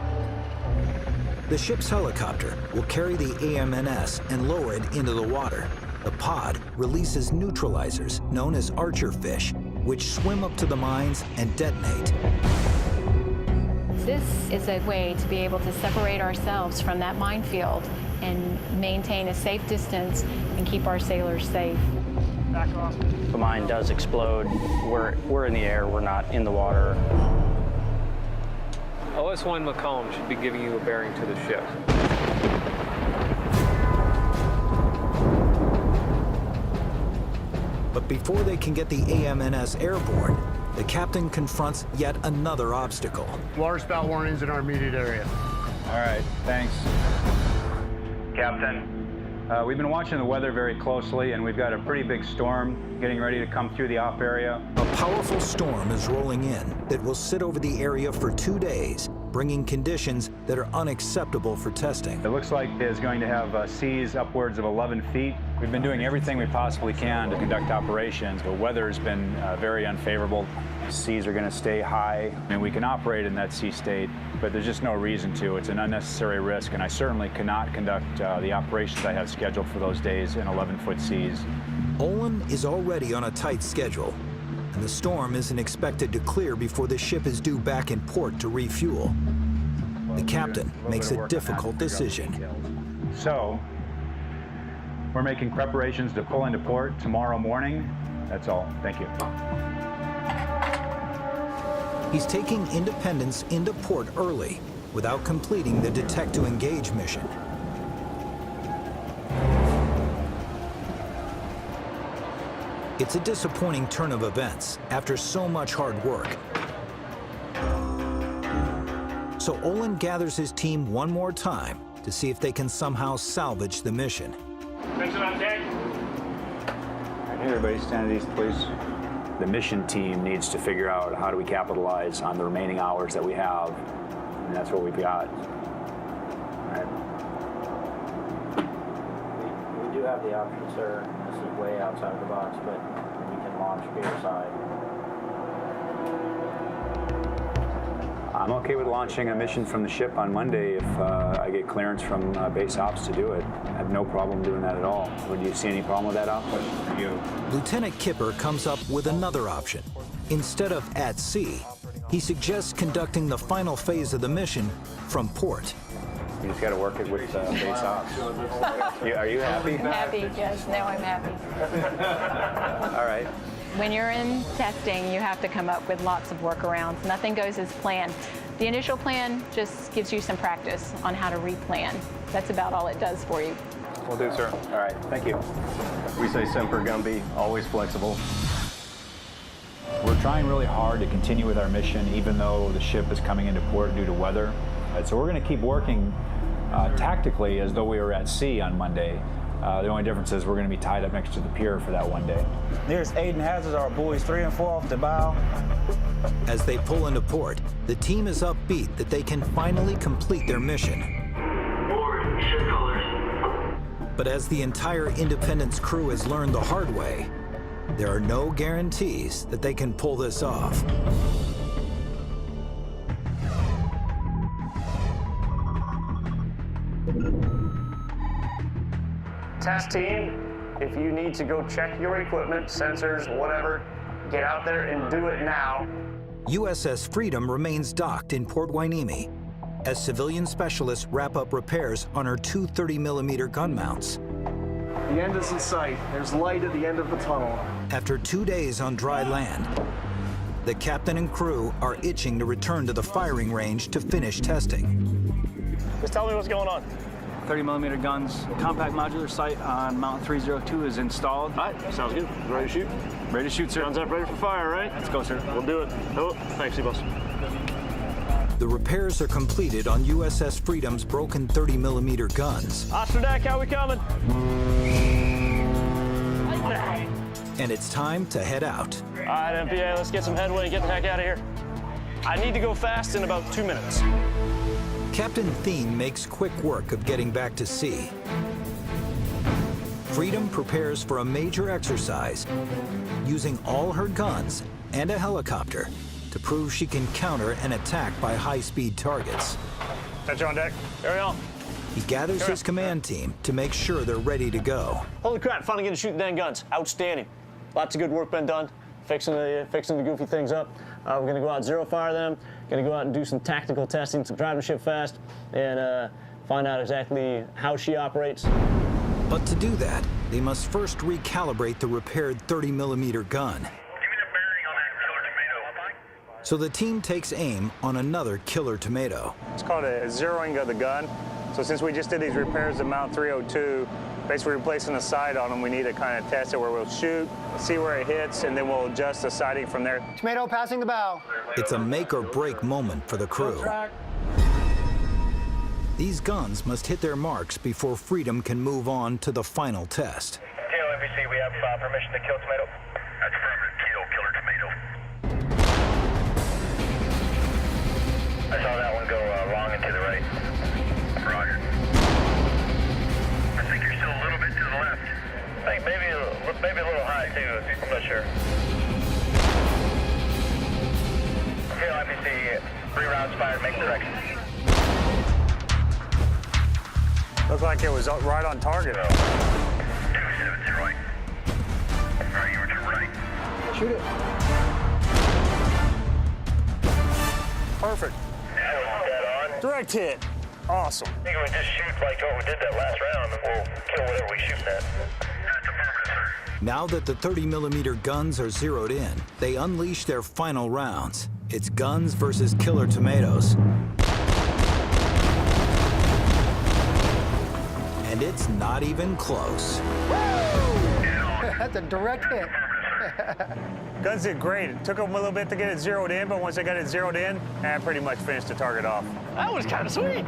The ship's helicopter will carry the AMNS and lower it into the water. The pod releases neutralizers known as Archer fish, which swim up to the mines and detonate. This is a way to be able to separate ourselves from that minefield and maintain a safe distance and keep our sailors safe. Back off. If the mine does explode, we're in the air, we're not in the water. OS1 Macomb should be giving you a bearing to the ship. But before they can get the AMNS airborne, the captain confronts yet another obstacle. Water spout warnings in our immediate area. All right, thanks. Captain. We've been watching the weather very closely, and we've got a pretty big storm getting ready to come through the op area. A powerful storm is rolling in that will sit over the area for 2 days, bringing conditions that are unacceptable for testing. It looks like it's going to have seas upwards of 11 feet. We've been doing everything we possibly can to conduct operations. The weather has been very unfavorable. Seas are going to stay high, and we can operate in that sea state, but there's just no reason to. It's an unnecessary risk, and I certainly cannot conduct the operations I have scheduled for those days in 11-foot seas. Olin is already on a tight schedule, and the storm isn't expected to clear before the ship is due back in port to refuel. The captain makes a difficult decision. So, we're making preparations to pull into port tomorrow morning. That's all. Thank you. He's taking Independence into port early without completing the detect to engage mission. It's a disappointing turn of events after so much hard work. So Olin gathers his team one more time to see if they can somehow salvage the mission. Hey, everybody, stand at ease, please. The mission team needs to figure out how do we capitalize on the remaining hours that we have, and that's what we've got. All right. We do have the option, sir. This is way outside of the box, but we can launch pier side. I'm okay with launching a mission from the ship on Monday if I get clearance from base ops to do it. I have no problem doing that at all. Would you see any problem with that, Op? For you? Lieutenant Kipper comes up with another option. Instead of at sea, he suggests conducting the final phase of the mission from port. You just got to work it with base ops. Are you happy? I'm happy, yes. Now I'm happy. All right. When you're in testing, you have to come up with lots of workarounds. Nothing goes as planned. The initial plan just gives you some practice on how to replan. That's about all it does for you. Will do, sir. All right, thank you. We say Semper Gumby, always flexible. We're trying really hard to continue with our mission, even though the ship is coming into port due to weather. So we're going to keep working tactically as though we were at sea on Monday. The only difference is we're going to be tied up next to the pier for that one day. Nearest aid and hazards are buoys 3 and 4 off the bow. As they pull into port, the team is upbeat that they can finally complete their mission. But as the entire Independence crew has learned the hard way, there are no guarantees that they can pull this off. Test team, if you need to go check your equipment, sensors, whatever, get out there and do it now. USS Freedom remains docked in Port Hueneme as civilian specialists wrap up repairs on her two 30mm gun mounts. The end is in sight. There's light at the end of the tunnel. After 2 days on dry land, The captain and crew are itching to return to the firing range to finish testing. Just tell me what's going on. 30mm guns, compact modular sight on Mount 302 is installed. All right, sounds good. Ready to shoot? Ready to shoot, sir. Guns up, ready for fire, right? Let's go, sir. We'll do it. Oh, thanks, boss. The repairs are completed on USS Freedom's broken 30mm guns. Osterdeck, how we coming? And it's time to head out. All right, MPA, let's get some headway and get the heck out of here. I need to go fast in about 2 minutes. Captain Thien makes quick work of getting back to sea. Freedom prepares for a major exercise, using all her guns and a helicopter to prove she can counter an attack by high-speed targets. Touch on deck. Carry on. He gathers his command team to make sure they're ready to go. Holy crap, finally getting to shoot the dang guns. Outstanding. Lots of good work been done, fixing the goofy things up. We're gonna go out and zero fire them, gonna go out and do some tactical testing, some driving the ship fast, and find out exactly how she operates. But to do that, they must first recalibrate the repaired 30mm gun. So the team takes aim on another killer tomato. It's called a zeroing of the gun. So since we just did these repairs to Mount 302, basically replacing the sight on them, we need to kind of test it where we'll shoot, see where it hits, and then we'll adjust the sighting from there. Tomato passing the bow. It's a make or break moment for the crew. These guns must hit their marks before Freedom can move on to the final test. TLNBC, we have permission to kill tomato. That's affirmative. Killer tomato. I saw that one go long and to the right. Roger. I think you're still a little bit to the left. I think maybe a little high too. I'm not sure. TLNBC, 3 rounds fired. Make correction. Looked like it was right on target. 270 right. All right, you were to right. Shoot it. Perfect. That was dead on. Direct hit. Awesome. I think we just shoot like what we did that last round, and we'll kill whatever we shoot at. That's affirmative, sir. Now that the 30mm guns are zeroed in, they unleash their final rounds. It's guns versus killer tomatoes. And it's not even close. That's a direct hit. Guns did great. It took them a little bit to get it zeroed in, but once they got it zeroed in, I pretty much finished the target off. That was kind of sweet.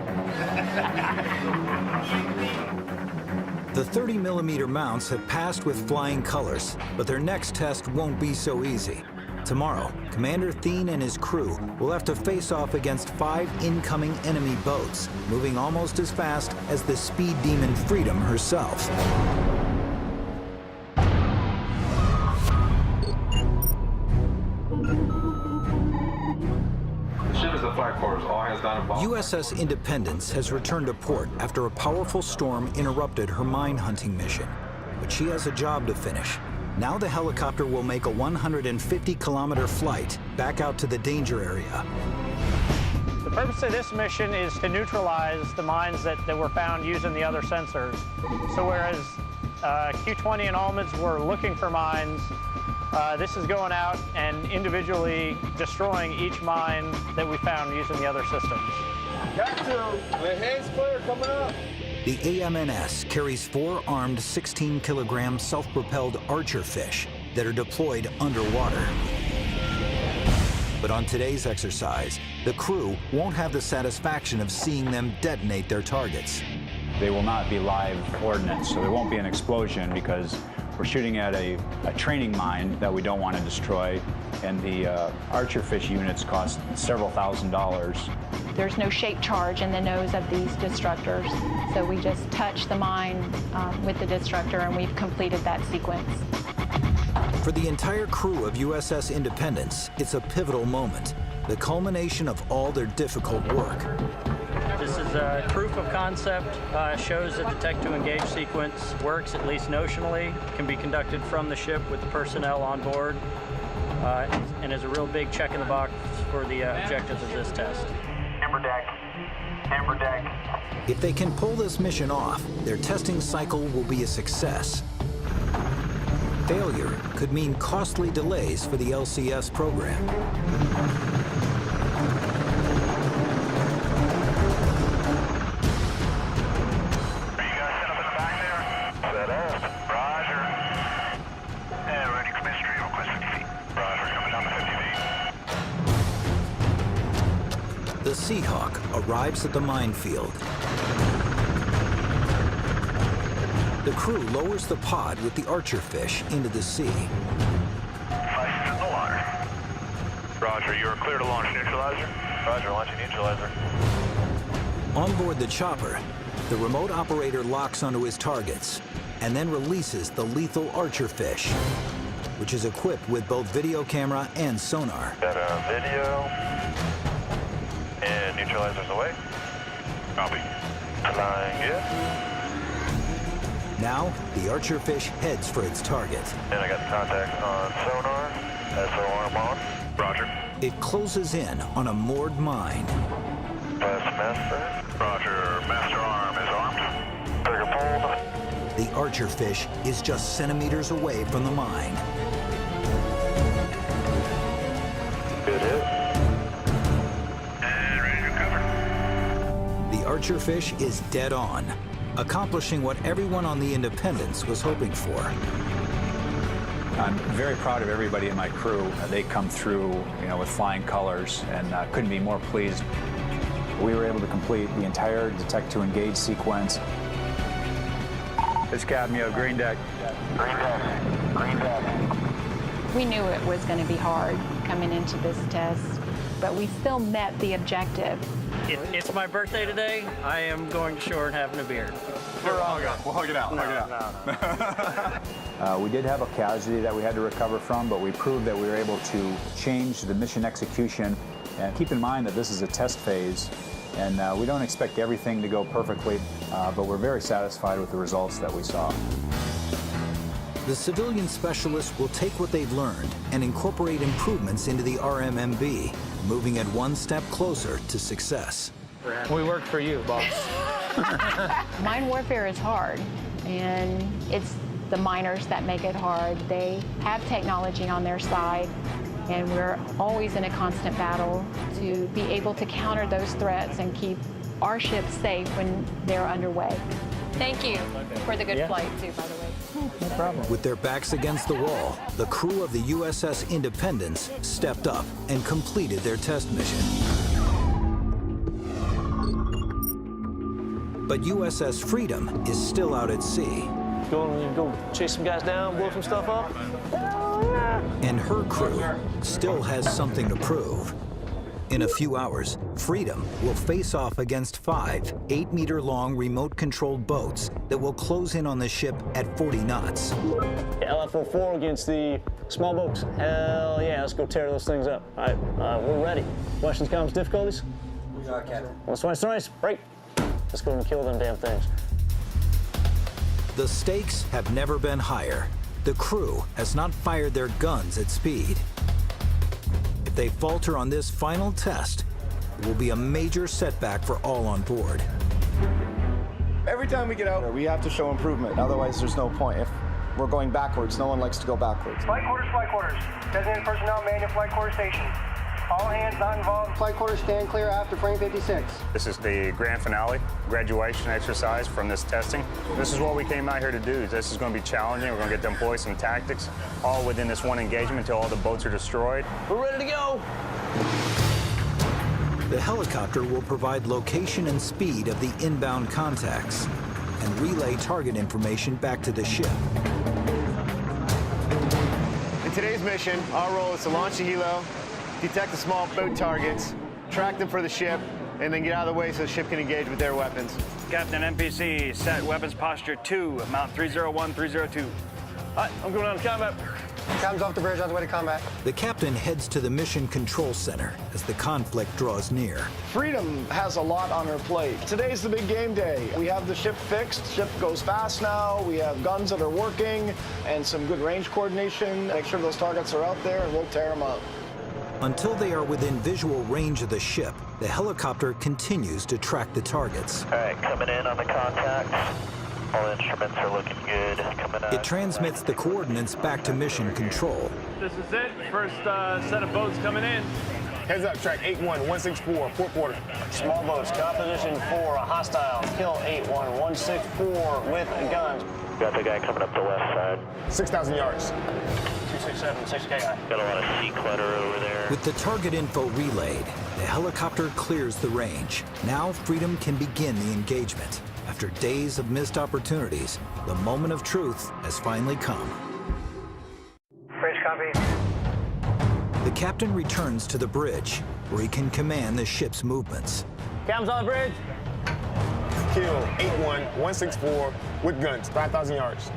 The 30mm mounts have passed with flying colors, but their next test won't be so easy. Tomorrow, Commander Thien and his crew will have to face off against 5 incoming enemy boats, moving almost as fast as the speed demon Freedom herself. USS Independence has returned to port after a powerful storm interrupted her mine hunting mission. But she has a job to finish. Now the helicopter will make a 150-kilometer flight back out to the danger area. The purpose of this mission is to neutralize the mines that were found using the other sensors. So whereas Q-20 and Almonds were looking for mines, this is going out and individually destroying each mine that we found using the other systems. Got to. The hands clear coming up. The AMNS carries 4 armed 16-kilogram self-propelled Archer fish that are deployed underwater. But on today's exercise, the crew won't have the satisfaction of seeing them detonate their targets. They will not be live ordnance, so there won't be an explosion because we're shooting at a training mine that we don't want to destroy, and the Archer fish units cost several $1,000s. There's no shape charge in the nose of these destructors, so we just touch the mine with the destructor and we've completed that sequence. For the entire crew of USS Independence, it's a pivotal moment, the culmination of all their difficult work. This is a proof of concept, shows that the tech-to-engage sequence works, at least notionally, can be conducted from the ship with the personnel on board, and is a real big check in the box for the objectives of this test. Amber deck. Amber deck. If they can pull this mission off, their testing cycle will be a success. Failure could mean costly delays for the LCS program. The Seahawk arrives at the minefield. The crew lowers the pod with the Archer fish into the sea. Devices in the water. Roger, you are clear to launch neutralizer. Roger, launching neutralizer. On board the chopper, the remote operator locks onto his targets and then releases the lethal Archer fish, which is equipped with both video camera and sonar. Got a video. And neutralizers away. Copy. Flying good. Now, the Archer fish heads for its target. And I got the contact on sonar. SO arm on. Roger. It closes in on a moored mine. Pass master. Roger. Master arm is armed. Trigger pulled. The Archer fish is just centimeters away from the mine. Good hit. And ready to cover. The Archer fish is dead on, accomplishing what everyone on the Independence was hoping for. I'm very proud of everybody in my crew. They come through, with flying colors, and couldn't be more pleased. We were able to complete the entire detect to engage sequence. This Captain, you have green deck. Green deck. Green deck. We knew it was going to be hard coming into this test, but we still met the objective. It's my birthday today. I am going to shore and having a beer. We'll hug it out. We did have a casualty that we had to recover from, but we proved that we were able to change the mission execution. And keep in mind that this is a test phase, and we don't expect everything to go perfectly, but we're very satisfied with the results that we saw. The civilian specialists will take what they've learned and incorporate improvements into the RMMB, moving it one step closer to success. We work for you, boss. Mine warfare is hard, and it's the miners that make it hard. They have technology on their side, and we're always in a constant battle to be able to counter those threats and keep our ships safe when they're underway. Thank you for the good flight, too, by the way. No problem. With their backs against the wall, the crew of the USS Independence stepped up and completed their test mission. But USS Freedom is still out at sea. Go chase some guys down, blow some stuff up? And her crew still has something to prove. In a few hours, Freedom will face off against 5 8-meter-long remote-controlled boats that will close in on the ship at 40 knots. LF-04 against the small boats. Hell yeah, let's go tear those things up. All right, we're ready. Questions, comments, difficulties? We got Captain. Let's nice. Break. Let's go and kill them damn things. The stakes have never been higher. The crew has not fired their guns at speed. If they falter on this final test, it will be a major setback for all on board. Every time we get out, we have to show improvement. Otherwise, there's no point. If we're going backwards, no one likes to go backwards. Flight quarters. Designated personnel, man your flight quarter station. All hands not involved. Flight quarters stand clear after frame 56. This is the grand finale, graduation exercise from this testing. This is what we came out here to do. This is going to be challenging. We're going to get to employ some tactics, all within this one engagement until all the boats are destroyed. We're ready to go. The helicopter will provide location and speed of the inbound contacts and relay target information back to the ship. In today's mission, our role is to launch the helo, detect the small boat targets, track them for the ship, and then get out of the way so the ship can engage with their weapons. Captain NPC, set weapons posture 2, Mount 301, 302. All right, I'm going on to combat. Captain's off the bridge, on the way to combat. The captain heads to the mission control center as the conflict draws near. Freedom has a lot on her plate. Today's the big game day. We have the ship fixed. Ship goes fast now. We have guns that are working and some good range coordination. Make sure those targets are out there and we'll tear them up. Until they are within visual range of the ship, the helicopter continues to track the targets. All right, coming in on the contacts. All instruments are looking good. Coming up. It transmits the coordinates back to mission control. This is it. First set of boats coming in. Heads up, track 81164, port quarter. Small boats, composition 4, a hostile, kill 81164 with guns. Got the guy coming up the left side. 6,000 yards. 267, 6K. Got a lot of sea clutter over there. With the target info relayed, the helicopter clears the range. Now Freedom can begin the engagement. After days of missed opportunities, the moment of truth has finally come. Bridge copy. The captain returns to the bridge, where he can command the ship's movements. Cam's on the bridge. Kill 81164 with guns, 5,000 yards.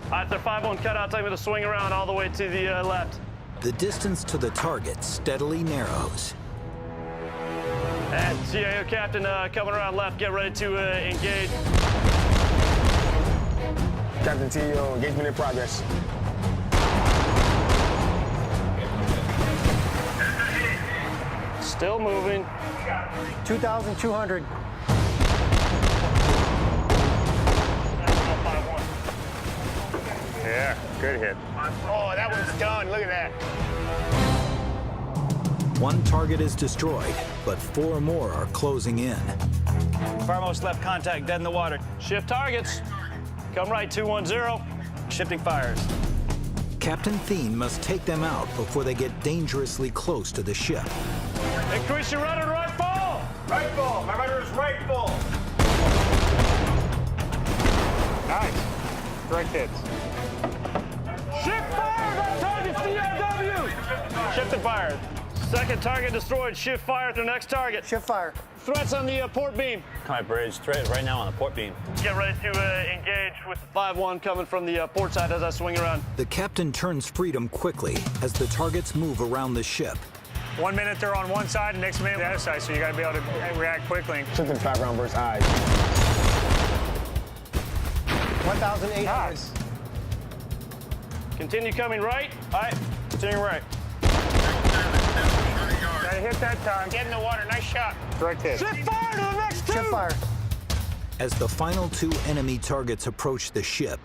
All right, they're 5-1 cutout. Take me to swing around all the way to the left. The distance to the target steadily narrows. And CAO captain coming around left. Get ready to engage. Captain TEO, engagement in progress. Still moving. 2,200. Yeah, good hit. Oh, that one's done. Look at that. One target is destroyed, but 4 more are closing in. Farmost left contact, dead in the water. Shift targets. Come right, 210. Shifting fires. Captain Thien must take them out before they get dangerously close to the ship. Increase your rudder to right full. Right full. My rudder is right full. Nice. Direct hits. Shift fire on target, CRW. Shifting fire. Second target destroyed. Shift fire at the next target. Shift fire. Threats on the port beam. Hi, bridge. Threat right now on the port beam. Get ready to engage with the 5-1 coming from the port side as I swing around. The captain turns Freedom quickly as the targets move around the ship. 1 minute they're on one side, and next minute the other side, so you got to be able to react quickly. Something 5 round burst eyes. 1,800. Continue coming right. All right, continue right. Got to hit that time. Get in the water. Nice shot. Direct hit. Shift fire to the next 2. Shift fire. As the final 2 enemy targets approach the ship,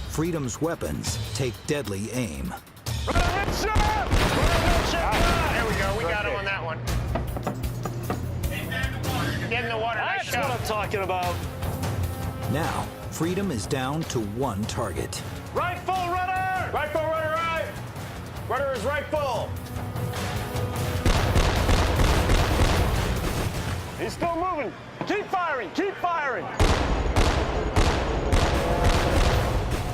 Freedom's weapons take deadly aim. There we go. We got him on that one. Get in the water. Nice That's shot. what I'm talking about. Now, Freedom is down to 1 target. Right full rudder! Right full, rudder right. Rudder is right full. He's still moving. Keep firing, keep firing.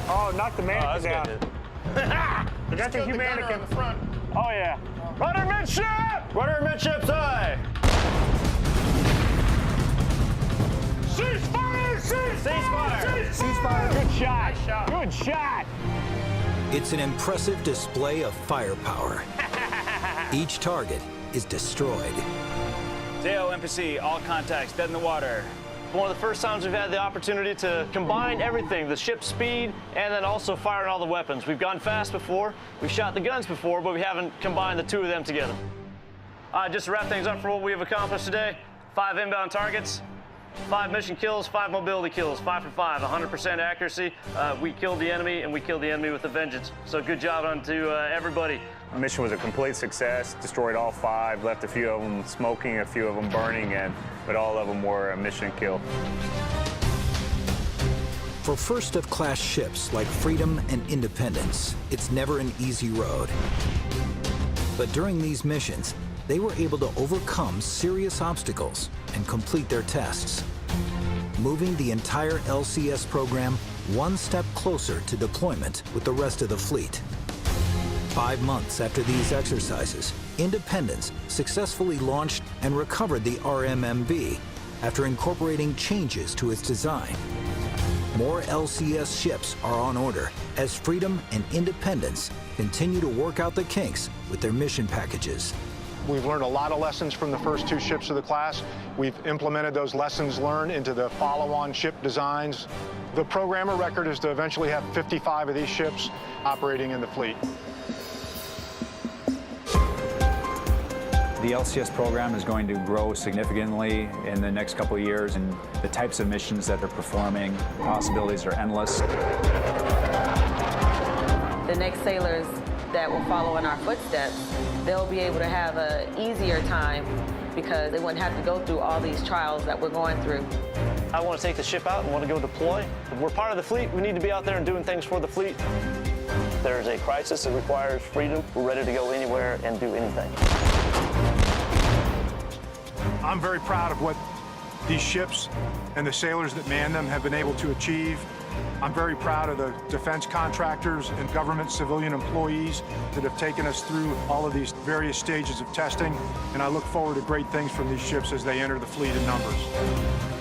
Oh, knocked the mannequin down. We got the humanity in the front. Oh, yeah. Rudder midship! Rudder midship's high. Ceasefire! Ceasefire! Ceasefire. Good shot. Nice shot. Good shot. It's an impressive display of firepower. Each target is destroyed. JO MPC, all contacts, dead in the water. One of the first times we've had the opportunity to combine everything, the ship's speed, and then also firing all the weapons. We've gone fast before, we've shot the guns before, but we haven't combined the 2 of them together. Just to wrap things up for what we have accomplished today, 5 inbound targets, 5 mission kills, 5 mobility kills, 5 for 5, 100% accuracy. We killed the enemy, and we killed the enemy with a vengeance. So good job on to everybody. The mission was a complete success. Destroyed all 5, left a few of them smoking, a few of them burning, but all of them were a mission kill. For first-of-class ships like Freedom and Independence, it's never an easy road. But during these missions, they were able to overcome serious obstacles and complete their tests, moving the entire LCS program 1 step closer to deployment with the rest of the fleet. 5 months after these exercises, Independence successfully launched and recovered the RMMV after incorporating changes to its design. More LCS ships are on order as Freedom and Independence continue to work out the kinks with their mission packages. We've learned a lot of lessons from the first 2 ships of the class. We've implemented those lessons learned into the follow-on ship designs. The programmer record is to eventually have 55 of these ships operating in the fleet. The LCS program is going to grow significantly in the next couple of years, and the types of missions that they're performing, the possibilities are endless. The next sailors that will follow in our footsteps, they'll be able to have an easier time because they wouldn't have to go through all these trials that we're going through. I want to take the ship out and want to go deploy. If we're part of the fleet, we need to be out there and doing things for the fleet. If there's a crisis that requires freedom, we're ready to go anywhere and do anything. I'm very proud of what these ships and the sailors that man them have been able to achieve. I'm very proud of the defense contractors and government civilian employees that have taken us through all of these various stages of testing, and I look forward to great things from these ships as they enter the fleet in numbers.